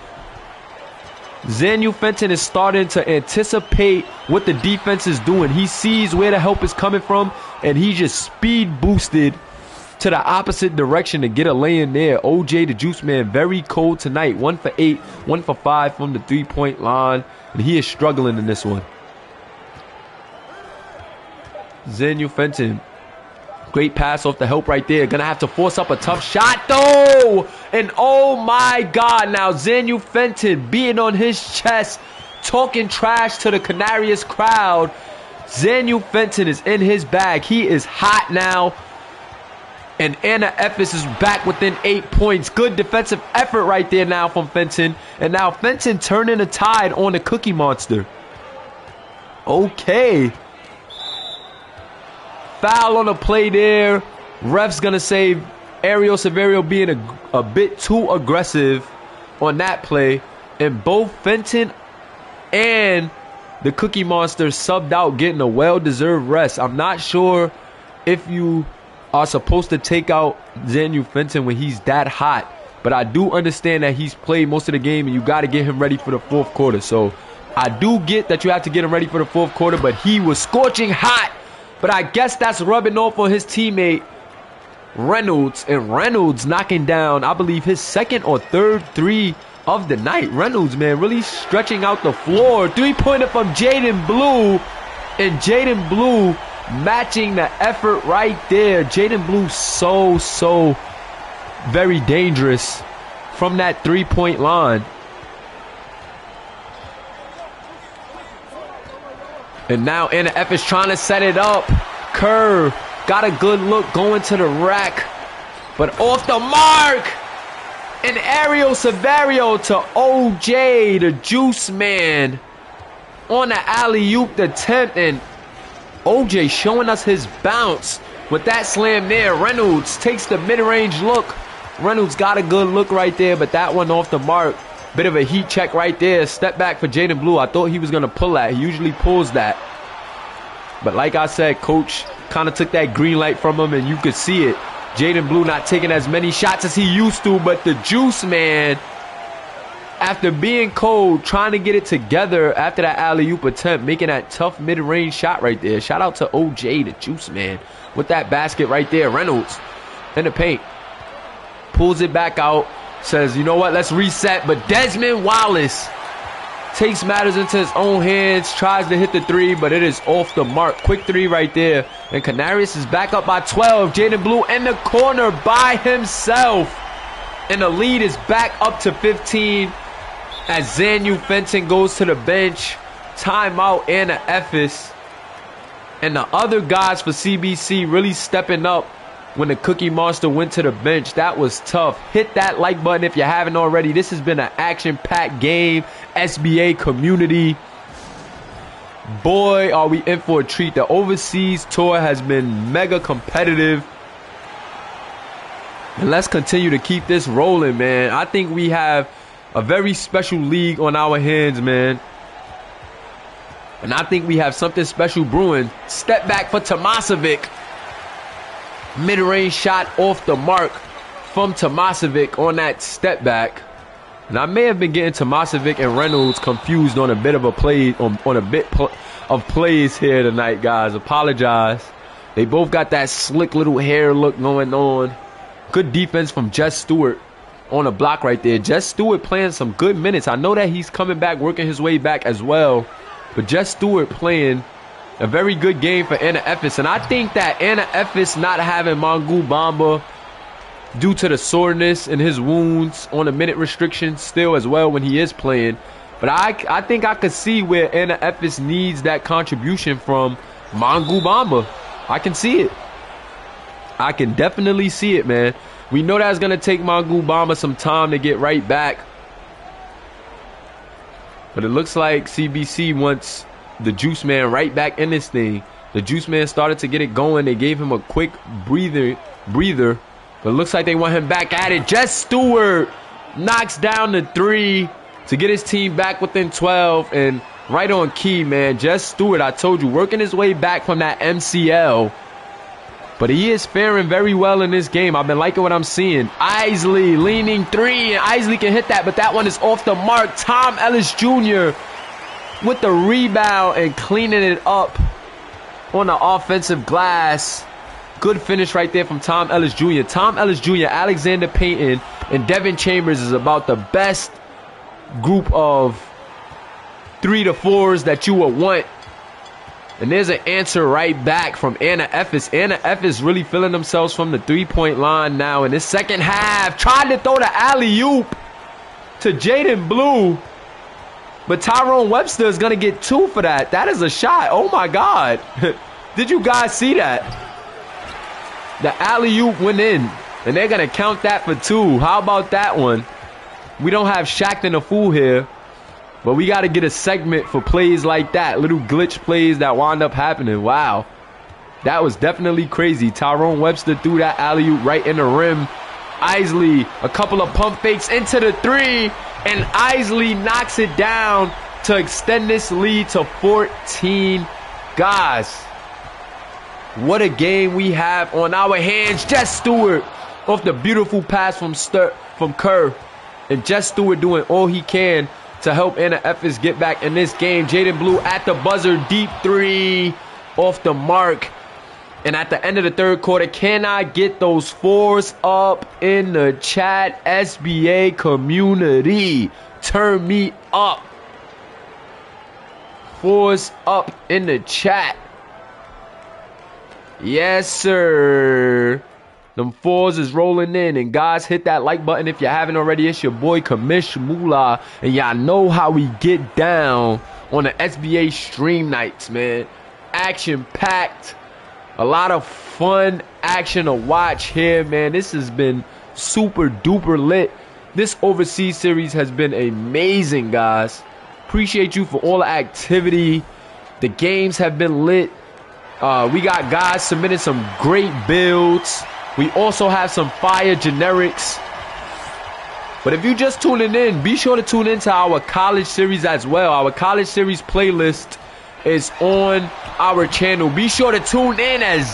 Xanyu Fenton is starting to anticipate what the defense is doing. He sees where the help is coming from, and he just speed boosted to the opposite direction to get a lay in there. OJ, the Juice Man, very cold tonight. 1 for 8, 1 for 5 from the three-point line, and he is struggling in this one. Xanyu Fenton, great pass off the help right there. Gonna have to force up a tough shot though. And oh my God, now Xanyu Fenton being on his chest, talking trash to the Canarias crowd. Xanyu Fenton is in his bag. He is hot now. And Anna Efes is back within 8 points. Good defensive effort right there now from Fenton. And now Fenton turning the tide on the Cookie Monster. Okay. Foul on the play there. Ref's going to say Ariel Severio being a bit too aggressive on that play. And both Fenton and the Cookie Monster subbed out, getting a well-deserved rest. I'm not sure if you are supposed to take out Xanyu Fenton when he's that hot. But I do understand that he's played most of the game and you got to get him ready for the fourth quarter. So I do get that you have to get him ready for the fourth quarter, but he was scorching hot. But I guess that's rubbing off on his teammate Reynolds. And Reynolds knocking down, I believe, his second or third three of the night. Reynolds, man, really stretching out the floor. Three-pointer from Jaden Blue. And Jaden Blue matching the effort right there. Jaden Blue so very dangerous from that three-point line. And now Anna Efes trying to set it up. Curve. Got a good look going to the rack. But off the mark. And Ariel Severio to OJ, the Juice Man. On the alley-oop attempt. And OJ showing us his bounce with that slam there. Reynolds takes the mid-range look. Reynolds got a good look right there, but that one off the mark. Bit of a heat check right there. Step back for Jaden Blue. I thought he was going to pull that. He usually pulls that. But like I said, coach kind of took that green light from him, and you could see it. Jaden Blue not taking as many shots as he used to, but the Juice Man, after being cold, trying to get it together after that alley-oop attempt, making that tough mid-range shot right there. Shout out to OJ, the Juice Man, with that basket right there. Reynolds in the paint. Pulls it back out. Says, you know what, let's reset. But Desmond Wallace takes matters into his own hands. Tries to hit the three, but it is off the mark. Quick three right there. And Canarias is back up by 12. Jaden Blue in the corner by himself. And the lead is back up to 15 as Xanyu Fenton goes to the bench. Timeout Anna Efes. And the other guys for CBC really stepping up when the Cookie Monster went to the bench. That was tough. Hit that like button if you haven't already. This has been an action-packed game. SBA community. Boy, are we in for a treat. The overseas tour has been mega competitive. And let's continue to keep this rolling, man. I think we have a very special league on our hands, man. And I think we have something special brewing. Step back for Tomasevic. Mid-range shot off the mark from Tomasevic on that step back. And I may have been getting Tomasevic and Reynolds confused on a bit of a play, on a bit of plays here tonight, guys. Apologize. They both got that slick little hair look going on. Good defense from Jess Stewart on a block right there. Jess Stewart playing some good minutes. I know that he's coming back, working his way back as well. But Jess Stewart playing a very good game for Anna Efes. And I think that Anna Efes not having Mangu Bamba due to the soreness and his wounds on a minute restriction still as well when he is playing. But I think I could see where Anna Efes needs that contribution from Mangu Bamba. I can see it. I can definitely see it, man. We know that's going to take Mangu Bamba some time to get right back. But it looks like CBC wants the Juice Man right back in this thing. The Juice Man started to get it going. They gave him a quick breather. But it looks like they want him back at it. Jess Stewart knocks down the 3 to get his team back within 12. And right on key, man. Jess Stewart, I told you, working his way back from that MCL. But he is faring very well in this game. I've been liking what I'm seeing. Isley leaning 3. And Isley can hit that, but that one is off the mark. Tom Ellis Jr. with the rebound and cleaning it up on the offensive glass. Good finish right there from Tom Ellis Jr. Tom Ellis Jr., Alexander Payton, and Devin Chambers is about the best group of 3 to 4s that you would want. And there's an answer right back from Anna Efes. Anna Efes really feeling themselves from the 3-point line now in this second half. Tried to throw the alley-oop to Jaden Blue. But Tyrone Webster is going to get 2 for that. That is a shot. Oh, my God. Did you guys see that? The alley-oop went in. And they're going to count that for 2. How about that one? We don't have Shaqtin' a Fool here. But we got to get a segment for plays like that. Little glitch plays that wind up happening. Wow. That was definitely crazy. Tyrone Webster threw that alley-oop right in the rim. Isley, a couple of pump fakes into the 3. And Isley knocks it down to extend this lead to 14. Guys, what a game we have on our hands. Jess Stewart off the beautiful pass from Kerr. And Jess Stewart doing all he can to help Anna Efes get back in this game. Jaden Blue at the buzzer. Deep 3 off the mark. And at the end of the third quarter, can I get those 4s up in the chat? SBA community, turn me up. 4s up in the chat. Yes, sir. Them 4s is rolling in. And guys, hit that like button if you haven't already. It's your boy Kamish Moolah. And y'all know how we get down on the SBA stream nights, man. Action-packed. A lot of fun action to watch here, man. This has been super duper lit. This overseas series has been amazing, guys. Appreciate you for all the activity. The games have been lit. We got guys submitting some great builds. We also have some fire generics. But if you just tuning in, be sure to tune into our college series as well. Our college series playlist is on our channel. Be sure to tune in as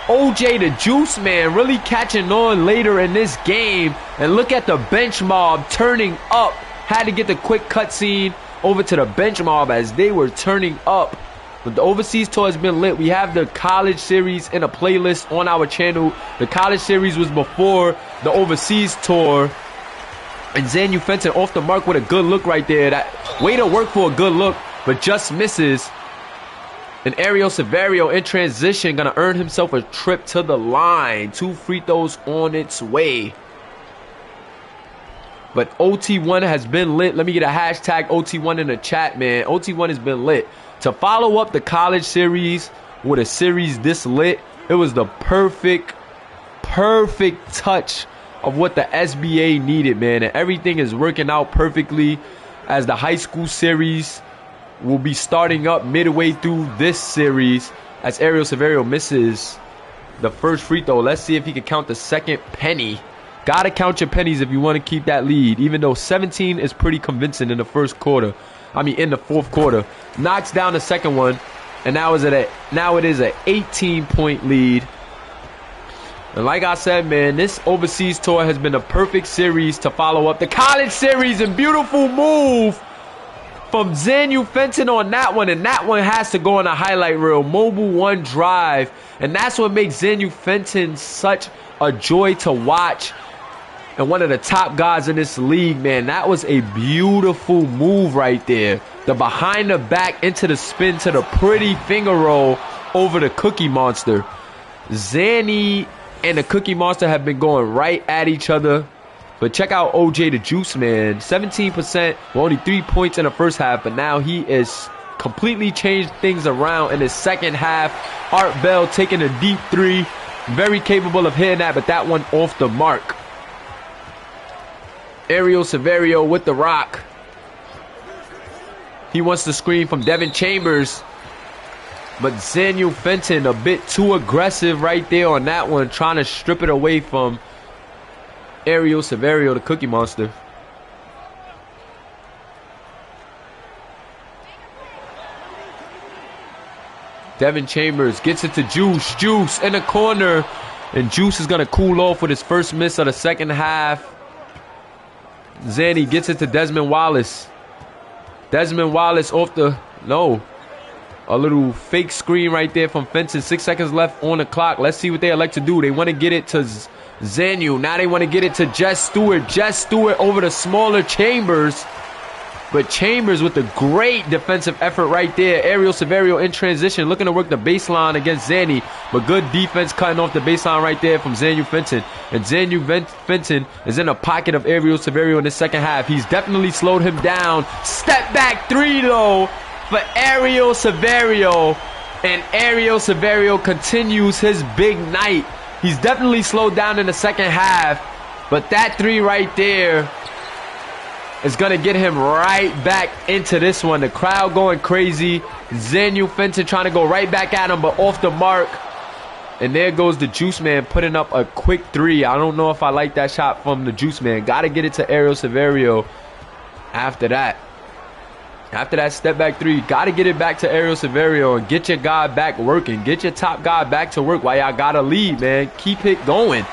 OJ the Juice Man really catching on later in this game. And look at the bench mob turning up. Had to get the quick cutscene over to the bench mob as they were turning up. But the overseas tour has been lit. We have the college series in a playlist on our channel. The college series was before the overseas tour. And Xanu Fenton off the mark with a good look right there. That way to work for a good look, but just misses. And Ariel Severio in transition gonna earn himself a trip to the line. 2 free throws on its way. But OT1 has been lit. Let me get a hashtag OT1 in the chat, man. OT1 has been lit. To follow up the college series with a series this lit, it was the perfect touch of what the SBA needed, man. And everything is working out perfectly as the high school series will be starting up midway through this series as Ariel Severio misses the first free throw. Let's see if he can count the second penny. Gotta count your pennies if you want to keep that lead, even though 17 is pretty convincing in the first quarter. In the fourth quarter. Knocks down the second one. And now it is an 18-point lead. And like I said, man, this overseas tour has been a perfect series to follow up the college series. And beautiful move from Xanu Fenton on that one. And that one has to go on a highlight reel. Mobile 1 drive. And that's what makes Xanu Fenton such a joy to watch. And one of the top guys in this league, man. That was a beautiful move right there. The behind the back into the spin to the pretty finger roll over the Cookie Monster. Xanu and the Cookie Monster have been going right at each other. But check out OJ the Juice Man. 17%, with only 3 points in the first half. But now he is completely changed things around in his second half. Art Bell taking a deep three. Very capable of hitting that, but that one off the mark. Ariel Severio with the rock. He wants the screen from Devin Chambers. But Zanu Fenton a bit too aggressive right there on that one, trying to strip it away from Ariel Severio, the Cookie Monster. Devin Chambers gets it to Juice. Juice in the corner. And Juice is going to cool off with his first miss of the second half. Zanny gets it to Desmond Wallace. Desmond Wallace off the... No. A little fake screen right there from Fenton. 6 seconds left on the clock. Let's see what they elect to do. They want to get it to Zanu. Now they want to get it to Jess Stewart. Jess Stewart over the smaller Chambers. But Chambers with a great defensive effort right there. Ariel Severio in transition, looking to work the baseline against Zanny. But good defense cutting off the baseline right there from Zanu Fenton. And Zanu Fenton is in the pocket of Ariel Severio in the second half. He's definitely slowed him down. Step back three, though, for Ariel Severio. And Ariel Severio continues his big night. He's definitely slowed down in the second half. But that three right there is going to get him right back into this one. The crowd going crazy. Zanu Fenton trying to go right back at him, but off the mark. And there goes the Juice Man putting up a quick three. I don't know if I like that shot from the Juice Man. Got to get it to Ariel Severio after that. After that step back three, got to get it back to Ariel Severio and get your guy back working. Get your top guy back to work while y'all got a lead, man. Keep it going.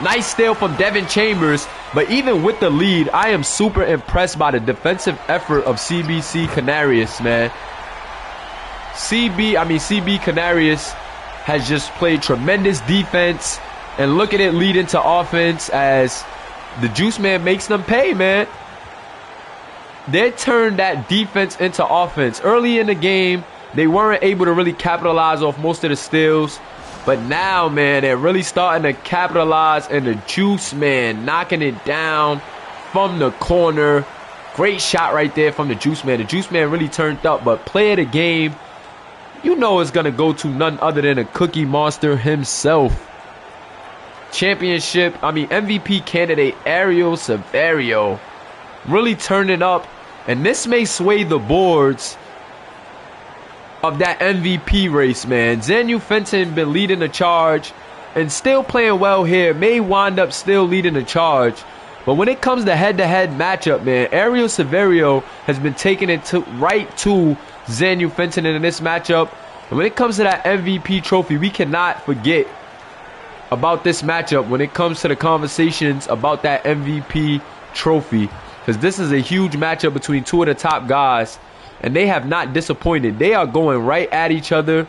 Nice steal from Devin Chambers. But even with the lead, I am super impressed by the defensive effort of CB Canarias, man. CB Canarias has just played tremendous defense. And look at it lead into offense as the Juice Man makes them pay, man. They turned that defense into offense. Early in the game, they weren't able to really capitalize off most of the steals. But now, man, they're really starting to capitalize, and the Juice Man knocking it down from the corner. Great shot right there from the Juice Man. The Juice Man really turned up, but play of the game, you know it's going to go to none other than a Cookie Monster himself. MVP candidate Ariel Severio really turning up, and this may sway the boards of that MVP race, man. Zanu Fenton been leading the charge and still playing well here. May wind up still leading the charge. But when it comes to head-to-head matchup, man, Ariel Severio has been taking it right to Zanu Fenton in this matchup. And when it comes to that MVP trophy, we cannot forget about this matchup when it comes to the conversations about that MVP trophy. Because this is a huge matchup between two of the top guys. And they have not disappointed. They are going right at each other.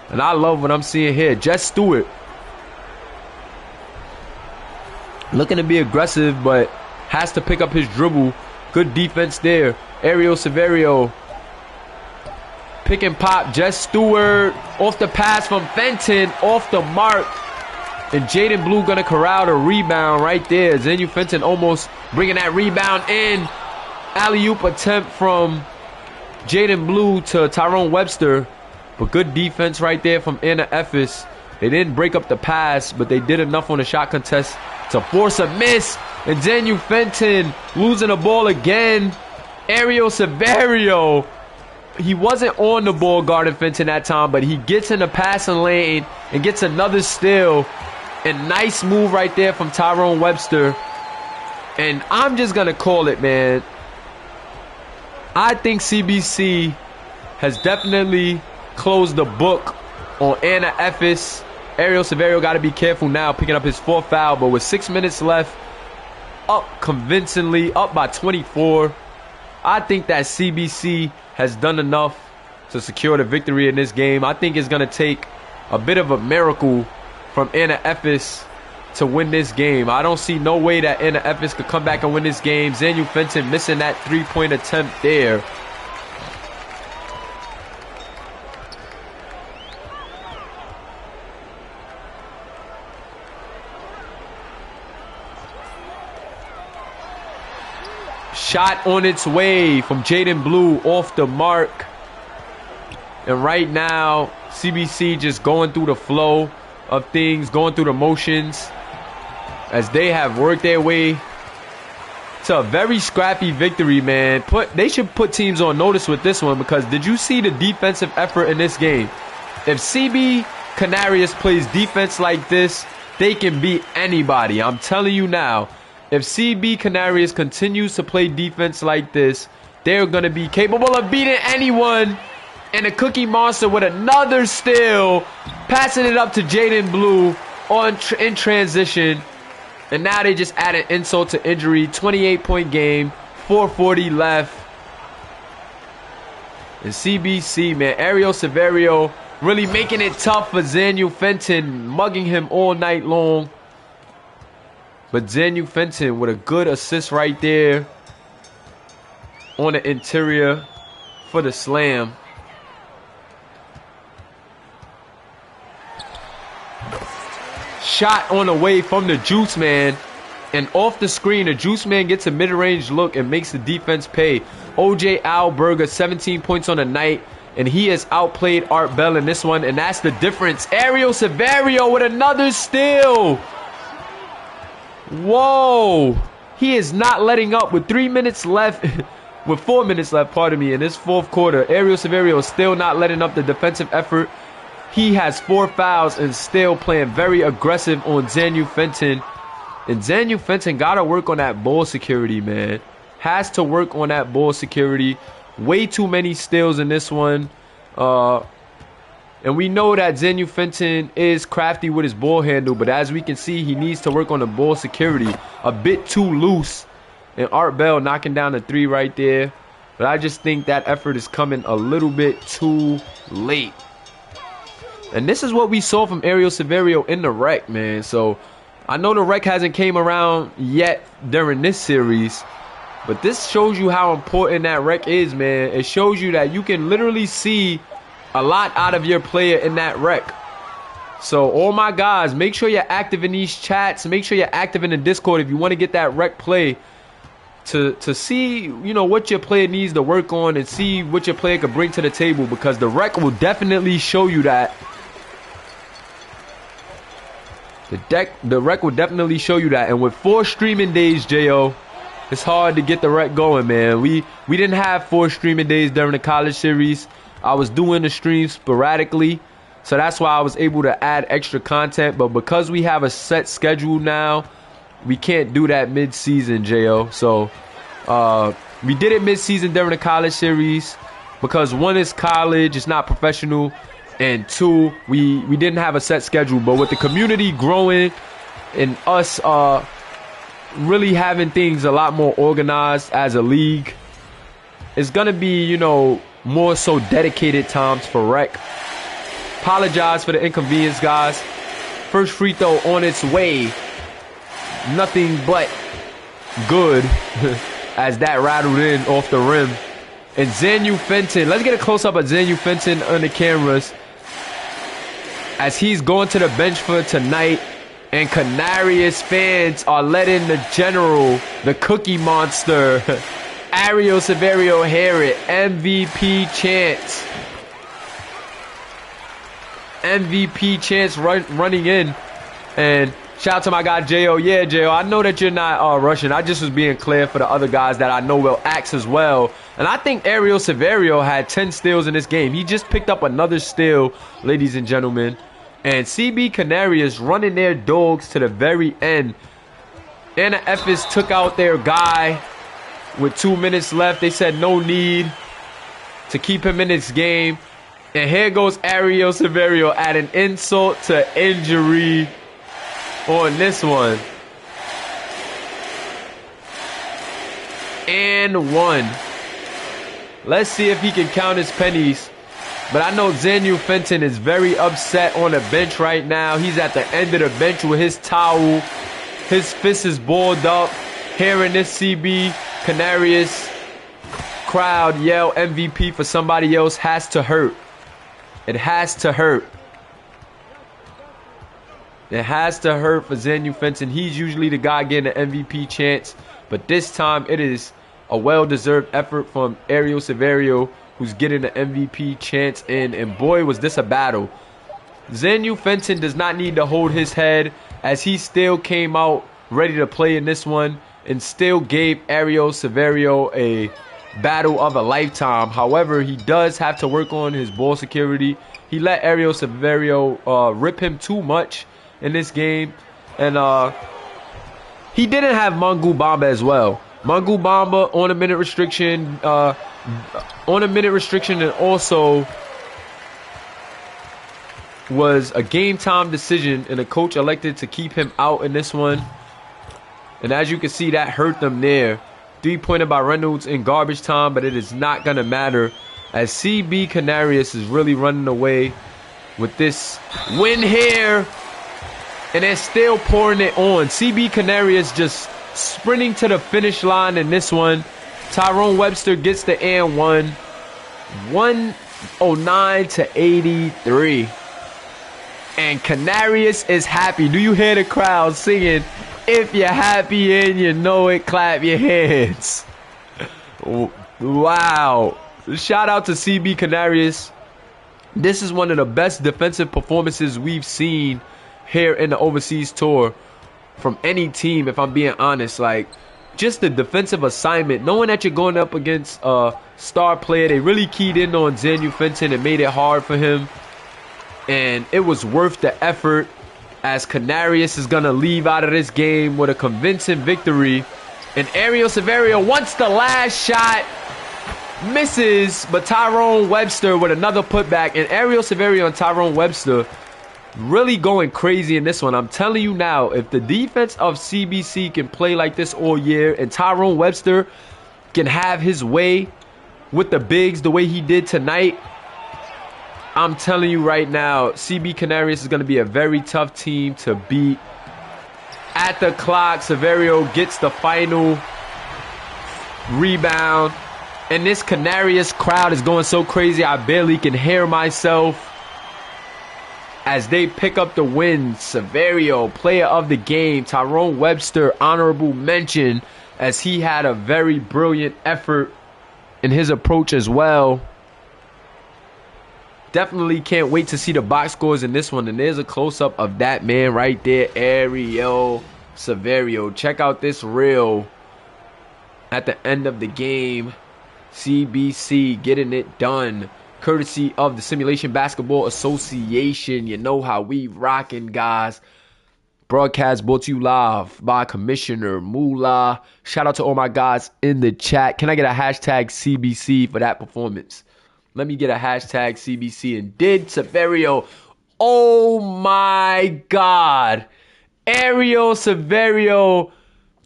And I love what I'm seeing here. Jess Stewart looking to be aggressive, but has to pick up his dribble. Good defense there. Ariel Severio. Pick and pop. Jess Stewart off the pass from Fenton. Off the mark. And Jaden Blue going to corral the rebound right there. Zanu Fenton almost bringing that rebound in. Alley-oop attempt from Jaden Blue to Tyrone Webster. But good defense right there from Efes. They didn't break up the pass, but they did enough on the shot contest to force a miss. And Zanu Fenton losing the ball again. Ariel Severio, he wasn't on the ball guarding Fenton that time, but he gets in the passing lane and gets another steal. And nice move right there from Tyrone Webster. And I'm just going to call it, man. I think CBC has definitely closed the book on Efes. Ariel Severio got to be careful now, picking up his fourth foul. But with 6 minutes left, up convincingly, up by 24. I think that CBC has done enough to secure the victory in this game. I think it's going to take a bit of a miracle from Efes to win this game. I don't see no way that Efes could come back and win this game. Zanu Fenton missing that three-point attempt there. Shot on its way from Jaden Blue off the mark. And right now, CBC just going through the flow of things, going through the motions as they have worked their way to a very scrappy victory, man. They should put teams on notice with this one, because did you see the defensive effort in this game? If CB Canarias plays defense like this, they can beat anybody. I'm telling you now, if CB Canarias continues to play defense like this, they're going to be capable of beating anyone. And the Cookie Monster with another steal, passing it up to Jaden Blue in transition. And now they just added insult to injury. 28-point game, 4:40 left. And CBC, man, Ariel Severio really making it tough for Zanu Fenton, mugging him all night long. But Zanu Fenton with a good assist right there on the interior for the slam. Shot on the way from the Juice Man, and off the screen the Juice Man gets a mid-range look and makes the defense pay. OJ Alberga, 17 points on the night, and he has outplayed Art Bell in this one, and that's the difference. Ariel Severio with another steal. Whoa, he is not letting up with 3 minutes left with 4 minutes left, pardon me, in this fourth quarter. Ariel Severio is still not letting up the defensive effort. He has 4 fouls and still playing very aggressive on Zanu Fenton. And Zanu Fenton got to work on that ball security, man. Has to work on that ball security. Way too many steals in this one. And we know that Zanu Fenton is crafty with his ball handle. But as we can see, he needs to work on the ball security. A bit too loose. And Art Bell knocking down the 3 right there. But I just think that effort is coming a little bit too late. And this is what we saw from Ariel Severio in the rec, man. So I know the rec hasn't came around yet during this series, but this shows you how important that rec is, man. It shows you that you can literally see a lot out of your player in that rec. So all my guys, make sure you're active in these chats. Make sure you're active in the Discord if you want to get that rec play to see, you know, what your player needs to work on and see what your player could bring to the table, because the rec will definitely show you that. The rec will definitely show you that. And with 4 streaming days, Jo, it's hard to get the rec going, man. We didn't have 4 streaming days during the college series. I was doing the streams sporadically, so that's why I was able to add extra content. But because we have a set schedule now, we can't do that mid-season, Jo. So we did it mid-season during the college series because 1 is college, it's not professional. And 2, we didn't have a set schedule. But with the community growing and us really having things a lot more organized as a league, it's going to be, you know, more so dedicated times for rec. Apologize for the inconvenience, guys. First free throw on its way. Nothing but good as that rattled in off the rim. And Zanu Fenton, let's get a close-up of Zanu Fenton on the cameras as he's going to the bench for tonight. And Canarias fans are letting the general, the Cookie Monster, Ariel Severio hear it. MVP chants. MVP chants running in. And shout out to my guy Jo. Yeah, Jo, I know that you're not rushing. I just was being clear for the other guys that I know will axe as well. And I think Ariel Severio had 10 steals in this game. He just picked up another steal, ladies and gentlemen. And CB Canarias running their dogs to the very end. And the Efes took out their guy with 2 minutes left. They said no need to keep him in this game. And here goes Ariel Severio adding insult to injury on this one. And 1. Let's see if he can count his pennies. But I know Zanu Fenton is very upset on the bench right now. He's at the end of the bench with his towel. His fist is balled up. Hearing this CB Canarias crowd yell MVP for somebody else has to hurt. It has to hurt. It has to hurt for Zanu Fenton. He's usually the guy getting the MVP chance. But this time it is A well-deserved effort from Ariel Severio, who's getting the MVP chance in. And boy, was this a battle. Xanyu Fenton does not need to hold his head, as he still came out ready to play in this one and still gave Ariel Severio a battle of a lifetime. However, he does have to work on his ball security. He let Ariel Severio rip him too much in this game. And he didn't have Mangu Bamba as well. Mangu Bamba on a minute restriction. And also was a game time decision, and the coach elected to keep him out in this one. And as you can see, that hurt them there. 3-pointer by Reynolds in garbage time, but it is not going to matter, as CB Canarias is really running away with this win here. And they're still pouring it on. CB Canarias just sprinting to the finish line in this one. Tyrone Webster gets the and one. 109 to 83. And Canarias is happy. Do you hear the crowd singing? If you're happy and you know it, clap your hands. Wow. Shout out to CB Canarias. This is one of the best defensive performances we've seen here in the overseas tour from any team, if I'm being honest. Like, just the defensive assignment, knowing that you're going up against a star player. They really keyed in on Xanyu Fenton and made it hard for him. And it was worth the effort, as Canarias is going to leave out of this game with a convincing victory. And Ariel Severio wants the last shot, misses, but Tyrone Webster with another putback. And Ariel Severio and Tyrone Webster really going crazy in this one. I'm telling you now, if the defense of CBC can play like this all year, and Tyrone Webster can have his way with the bigs the way he did tonight, I'm telling you right now, CB Canarias is going to be a very tough team to beat. At the clock, Severio gets the final rebound. And this Canarias crowd is going so crazy, I barely can hear myself. As they pick up the win, Severio, player of the game. Tyrone Webster, honorable mention, as he had a very brilliant effort in his approach as well. Definitely can't wait to see the box scores in this one. And there's a close-up of that man right there, Ariel Severio. Check out this reel at the end of the game. CBC getting it done, courtesy of the Simulation Basketball Association. You know how we rocking, guys. Broadcast brought to you live by Commissioner Moolah. Shout out to all my guys in the chat. Can I get a hashtag CBC for that performance? Let me get a hashtag CBC. And did Severio. Oh my God. Ariel Severio,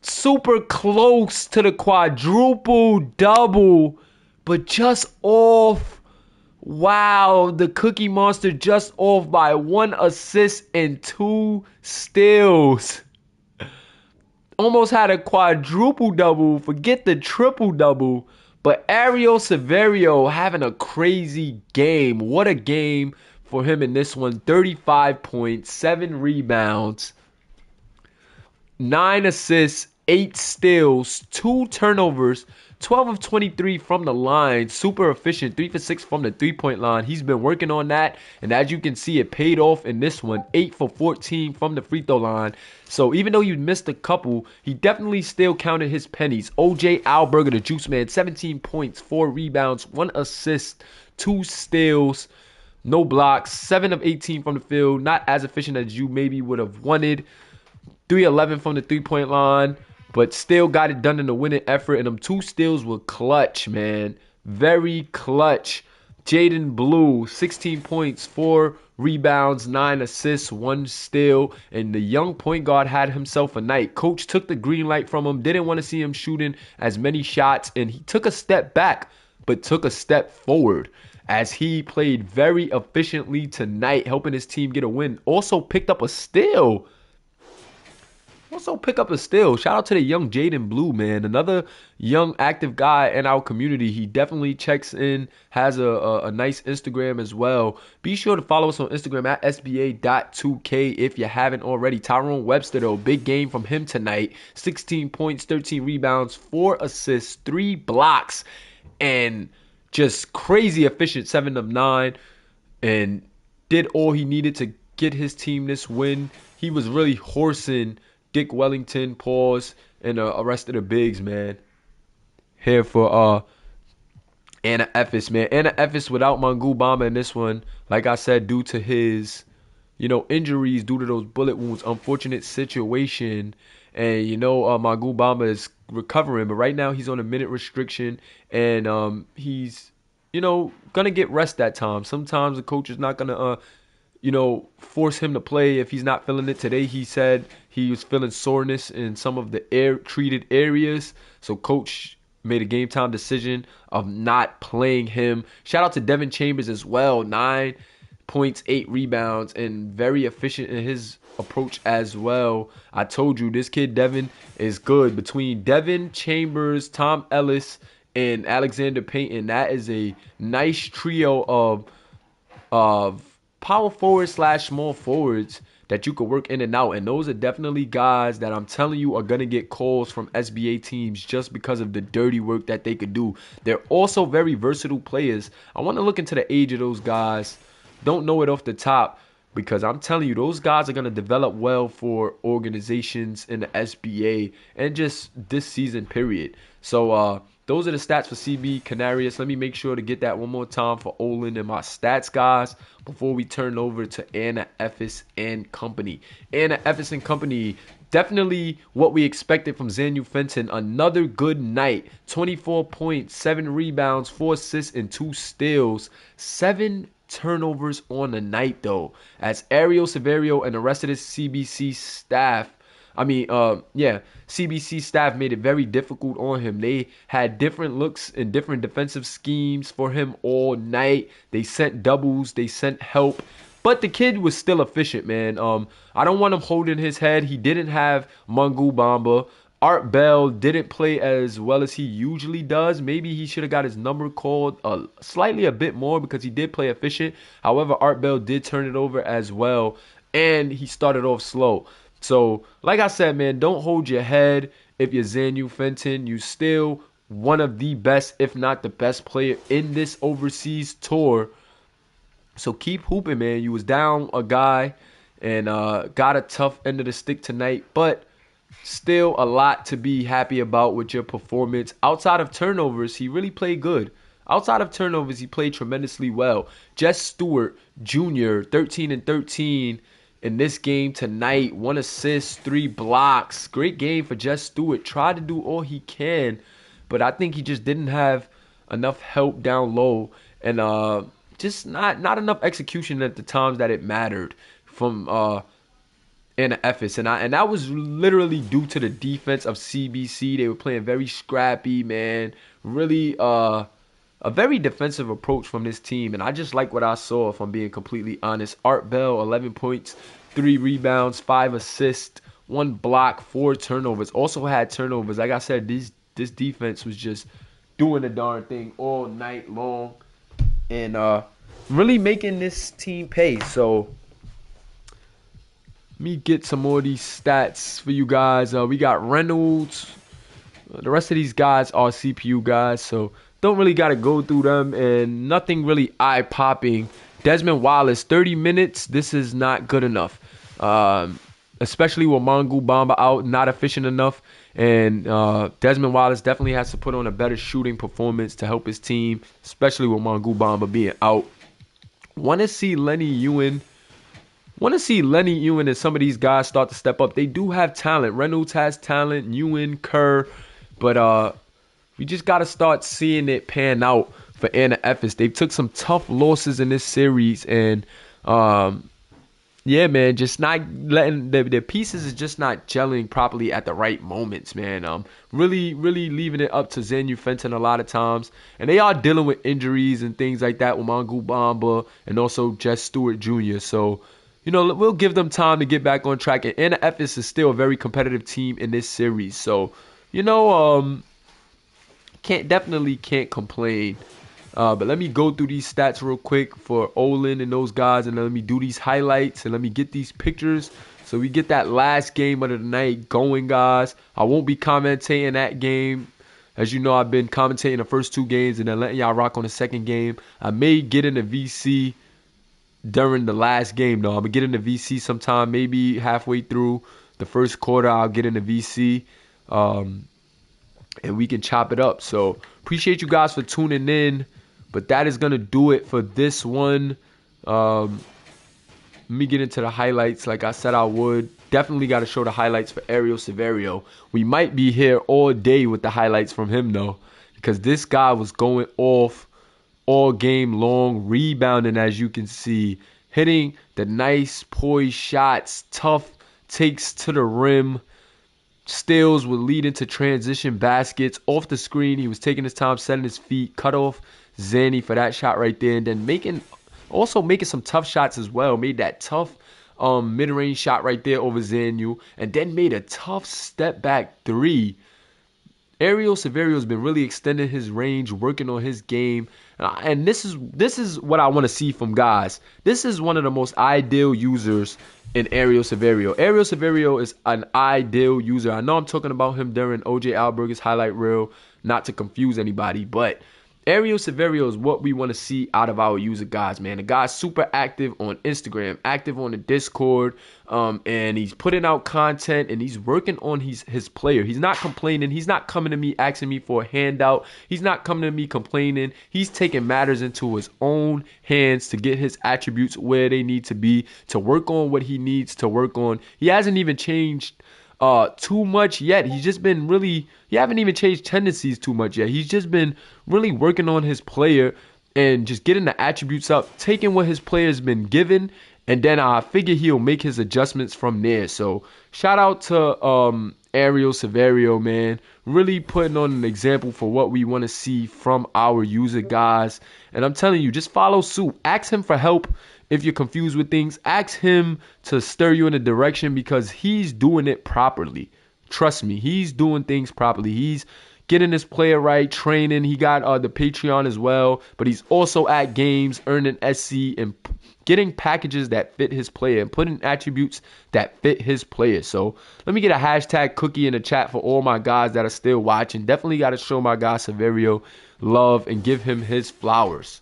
super close to the quadruple double, but just off. Wow, the Cookie Monster just off by 1 assist and 2 steals. Almost had a quadruple double. Forget the triple double. But Ariel Severio having a crazy game. What a game for him in this one. 35 points, 7 rebounds, 9 assists, 8 steals, 2 turnovers, 12 of 23 from the line. Super efficient, 3 for 6 from the 3-point line. He's been working on that, and as you can see, it paid off in this one. 8 for 14 from the free throw line. So even though you missed a couple, he definitely still counted his pennies. OJ Alberger, the Juice Man, 17 points, 4 rebounds, 1 assist, 2 steals, no blocks, 7 of 18 from the field. Not as efficient as you maybe would have wanted. 3-11 from the 3-point line, but still got it done in the winning effort. And them 2 steals were clutch, man. Very clutch. Jaden Blue, 16 points, 4 rebounds, 9 assists, 1 steal. And the young point guard had himself a night. Coach took the green light from him. Didn't want to see him shooting as many shots. And he took a step back, but took a step forward, as he played very efficiently tonight, helping his team get a win. Also picked up a steal. Also pick up a steal. Shout out to the young Jaden Blue, man. Another young active guy in our community. He definitely checks in, has a nice Instagram as well. Be sure to follow us on Instagram at SBA.2K if you haven't already. Tyrone Webster, though, big game from him tonight. 16 points, 13 rebounds, 4 assists, 3 blocks, and just crazy efficient 7 of 9, and did all he needed to get his team this win. He was really horsing Dick Wellington, pause, and the rest of the bigs, man. Here for Anna Efes, man. Anna Efes without Mangu Bamba in this one, like I said, due to his, injuries, due to those bullet wounds, unfortunate situation. And, Mangu Bamba is recovering, but right now he's on a minute restriction, and he's, gonna get rest that time. Sometimes the coach is not gonna, force him to play if he's not feeling it. Today he said he was feeling soreness in some of the treated areas. So coach made a game time decision of not playing him. Shout out to Devin Chambers as well. 9 points, 8 rebounds, and very efficient in his approach as well. I told you this kid Devin is good. Between Devin Chambers, Tom Ellis, and Alexander Payton, that is a nice trio of power forwards / small forwards that you could work in and out. And those are definitely guys that I'm telling you are going to get calls from SBA teams just because of the dirty work that they could do. They're also very versatile players. I want to look into the age of those guys. Don't know it off the top, because I'm telling you, those guys are going to develop well for organizations in the SBA and just this season period. So those are the stats for CB Canarias. Let me make sure to get that one more time for Olin and my stats guys before we turn over to Anna Efes and company. Anna Efes and company, definitely what we expected from Xanu Fenton. Another good night. 24 points, 7 rebounds, 4 assists, and 2 steals. 7 turnovers on the night, though, as Ariel Severio and the rest of the CBC staff, CBC staff made it very difficult on him. They had different looks and different defensive schemes for him all night. They sent doubles, they sent help, but the kid was still efficient, man. I don't want him holding his head. He didn't have Mangu Bamba. Art Bell didn't play as well as he usually does. Maybe he should have got his number called slightly a bit more, because he did play efficient. However, Art Bell did turn it over as well, and he started off slow. So, like I said, man, don't hold your head if you're Xanu Fenton. You still one of the best, if not the best player in this overseas tour. So keep hooping, man. You was down a guy and got a tough end of the stick tonight, but still a lot to be happy about with your performance. Outside of turnovers, he really played good. Outside of turnovers, he played tremendously well. Jess Stewart Jr., 13 and 13 in this game tonight. 1 assist, 3 blocks. Great game for Jess Stewart. Tried to do all he can, but I think he just didn't have enough help down low, and just not enough execution at the times that it mattered from Anna Efes, and that was literally due to the defense of CBC. They were playing very scrappy, man. Really a very defensive approach from this team, and I just like what I saw, if I'm being completely honest. Art Bell, 11 points, 3 rebounds, 5 assists, 1 block, 4 turnovers. Also had turnovers. Like I said, this defense was just doing the darn thing all night long, and really making this team pay. So let me get some more of these stats for you guys. We got Reynolds. The rest of these guys are CPU guys, so don't really got to go through them, and nothing really eye-popping. Desmond Wallace, 30 minutes. This is not good enough, especially with Mangu Bamba out, not efficient enough. And Desmond Wallace definitely has to put on a better shooting performance to help his team, especially with Mangu Bamba being out. Want to see Lenny Ewan and some of these guys start to step up. They do have talent. Reynolds has talent, Ewan, Kerr, but we just got to start seeing it pan out for Anna Efes. They took some tough losses in this series, and yeah, man, just not letting the pieces is just not gelling properly at the right moments, man. Really leaving it up to Xanu Fenton a lot of times, and they are dealing with injuries and things like that with Mangu Bamba and also Jess Stewart Jr. So, we'll give them time to get back on track. And Efes is still a very competitive team in this series. So, can't complain. But let me go through these stats real quick for Olin and those guys, and let me do these highlights and let me get these pictures so we get that last game of the night going, guys. I won't be commentating that game. As you know, I've been commentating the first 2 games and then letting y'all rock on the second game. I may get into VC during the last game, though. I'm going to get into VC sometime, maybe halfway through the first quarter. I'll get into VC. And we can chop it up. So appreciate you guys for tuning in. But that is going to do it for this one. Let me get into the highlights like I said I would. Definitely got to show the highlights for Ariel Severio. We might be here all day with the highlights from him, though. Because this guy was going off all game long. Rebounding, as you can see. Hitting the nice poised shots. Tough takes to the rim. Steals would lead into transition baskets. Off the screen, he was taking his time, setting his feet. Cut off Zanny for that shot right there. And then making some tough shots as well. Made that tough mid-range shot right there over Zanu. And then made a tough step back 3. Ariel Severio has been really extending his range, working on his game. And this is what I want to see from guys. This is one of the most ideal users in Ariel Severio. Ariel Severio is an ideal user. I know I'm talking about him during OJ Alberg's highlight reel, not to confuse anybody, but Ariel Severio is what we want to see out of our user guys, man. The guy's super active on Instagram, active on the Discord, and he's putting out content, and he's working on his player. He's not complaining. He's not coming to me asking me for a handout. He's not coming to me complaining. He's taking matters into his own hands to get his attributes where they need to be, to work on what he needs to work on. He hasn't even changed too much yet. He haven't even changed tendencies too much yet. He's just been really working on his player and just getting the attributes up, taking what his player's been given, and then I figure he'll make his adjustments from there. So shout out to Ariel Severio, man. Really putting on an example for what we want to see from our user guys. And I'm telling you, just follow suit. Ask him for help if you're confused with things. Ask him to steer you in a direction because he's doing it properly. Trust me, he's doing things properly. He's getting his player right, training. He got the Patreon as well, but he's also at games, earning SC and getting packages that fit his player and putting attributes that fit his player. So let me get a hashtag cookie in the chat for all my guys that are still watching. Definitely got to show my guy Severio love and give him his flowers.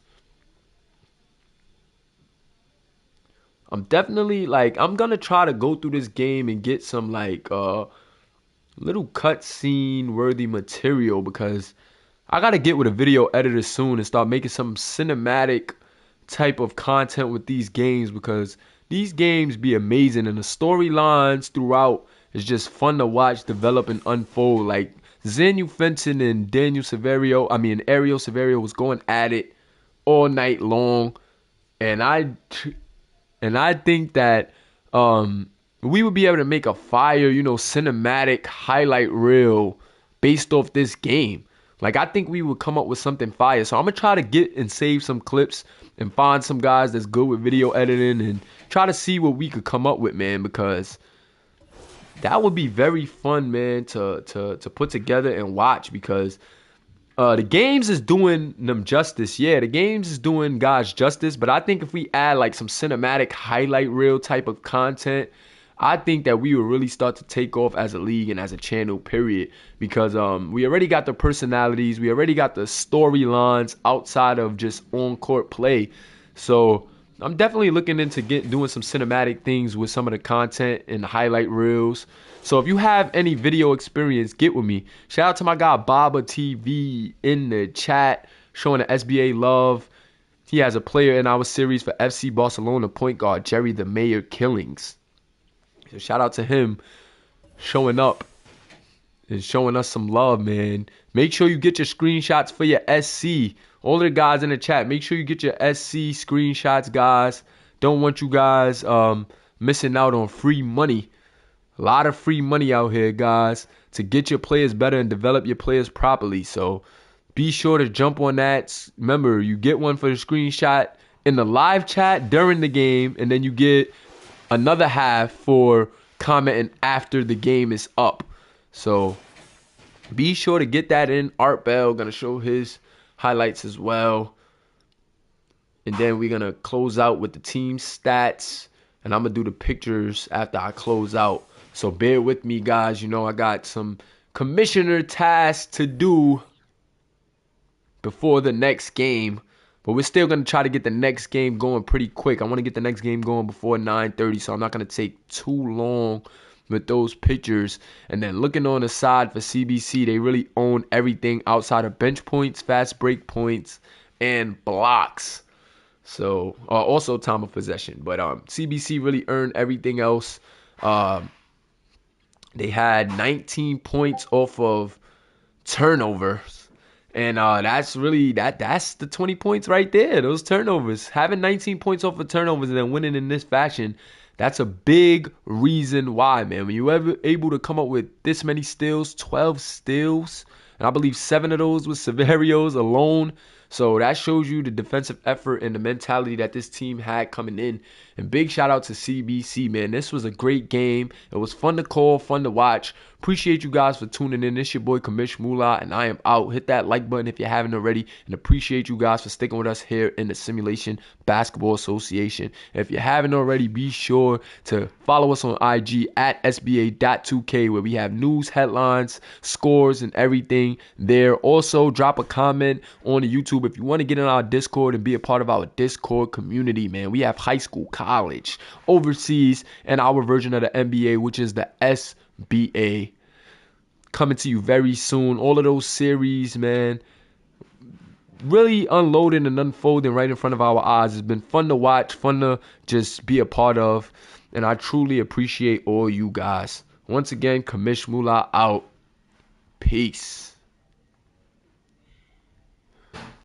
I'm definitely I'm gonna try to go through this game and get some little cutscene worthy material because I gotta get with a video editor soon and start making some cinematic type of content with these games because these games be amazing and the storylines throughout is just fun to watch develop and unfold. Like Zanu Fenton and Ariel Severio was going at it all night long, and I think that we would be able to make a fire, cinematic highlight reel based off this game. I think we would come up with something fire. So I'm going to try to get and save some clips and find some guys that's good with video editing and try to see what we could come up with, man, because that would be very fun, man, to put together and watch because the games is doing them justice. Yeah, the games is doing guys justice, but I think if we add some cinematic highlight reel type of content, I think that we will really start to take off as a league and as a channel, period. Because we already got the personalities, we already got the storylines outside of just on-court play. So I'm definitely looking into doing some cinematic things with some of the content and the highlight reels. So if you have any video experience, get with me. Shout out to my guy Baba TV in the chat, showing the SBA love. He has a player in our series for FC Barcelona, point guard Jerry the Mayor Killings. So shout out to him showing up and showing us some love, man. Make sure you get your screenshots for your SC. All of the guys in the chat, make sure you get your SC screenshots, guys. Don't want you guys missing out on free money. A lot of free money out here, guys, to get your players better and develop your players properly. So be sure to jump on that. Remember, you get one for the screenshot in the live chat during the game, and then you get another half for commenting after the game is up. So be sure to get that in. Art Bell gonna show his highlights as well. And then we're gonna close out with the team stats. And I'm gonna do the pictures after I close out. So bear with me, guys. You know I got some commissioner tasks to do before the next game. But we're still going to try to get the next game going pretty quick. I want to get the next game going before 9:30, so I'm not going to take too long with those pictures. And then looking on the side for CBC, they really own everything outside of bench points, fast break points, and blocks. So also time of possession. But CBC really earned everything else. They had 19 points off of turnovers. And that's really that's the 20 points right there. Those turnovers. Having 19 points off of turnovers and then winning in this fashion, that's a big reason why, man. When you're ever able to come up with this many steals, 12 steals, and I believe 7 of those was Severios alone. So that shows you the defensive effort and the mentality that this team had coming in. And big shout out to CBC, man. This was a great game. It was fun to call, fun to watch. Appreciate you guys for tuning in. It's your boy Kamish Moolah, and I am out. Hit that like button if you haven't already. And appreciate you guys for sticking with us here in the Simulation Basketball Association. And if you haven't already, be sure to follow us on IG at SBA.2K, where we have news, headlines, scores, and everything there. Also, drop a comment on the YouTube if you want to get in our Discord and be a part of our Discord community, man. We have high school, college, overseas, and our version of the NBA, which is the SBA, coming to you very soon. All of those series, man, really unloading and unfolding right in front of our eyes. It's been fun to watch, fun to just be a part of, and I truly appreciate all you guys. Once again, Kamish Moolah out. Peace.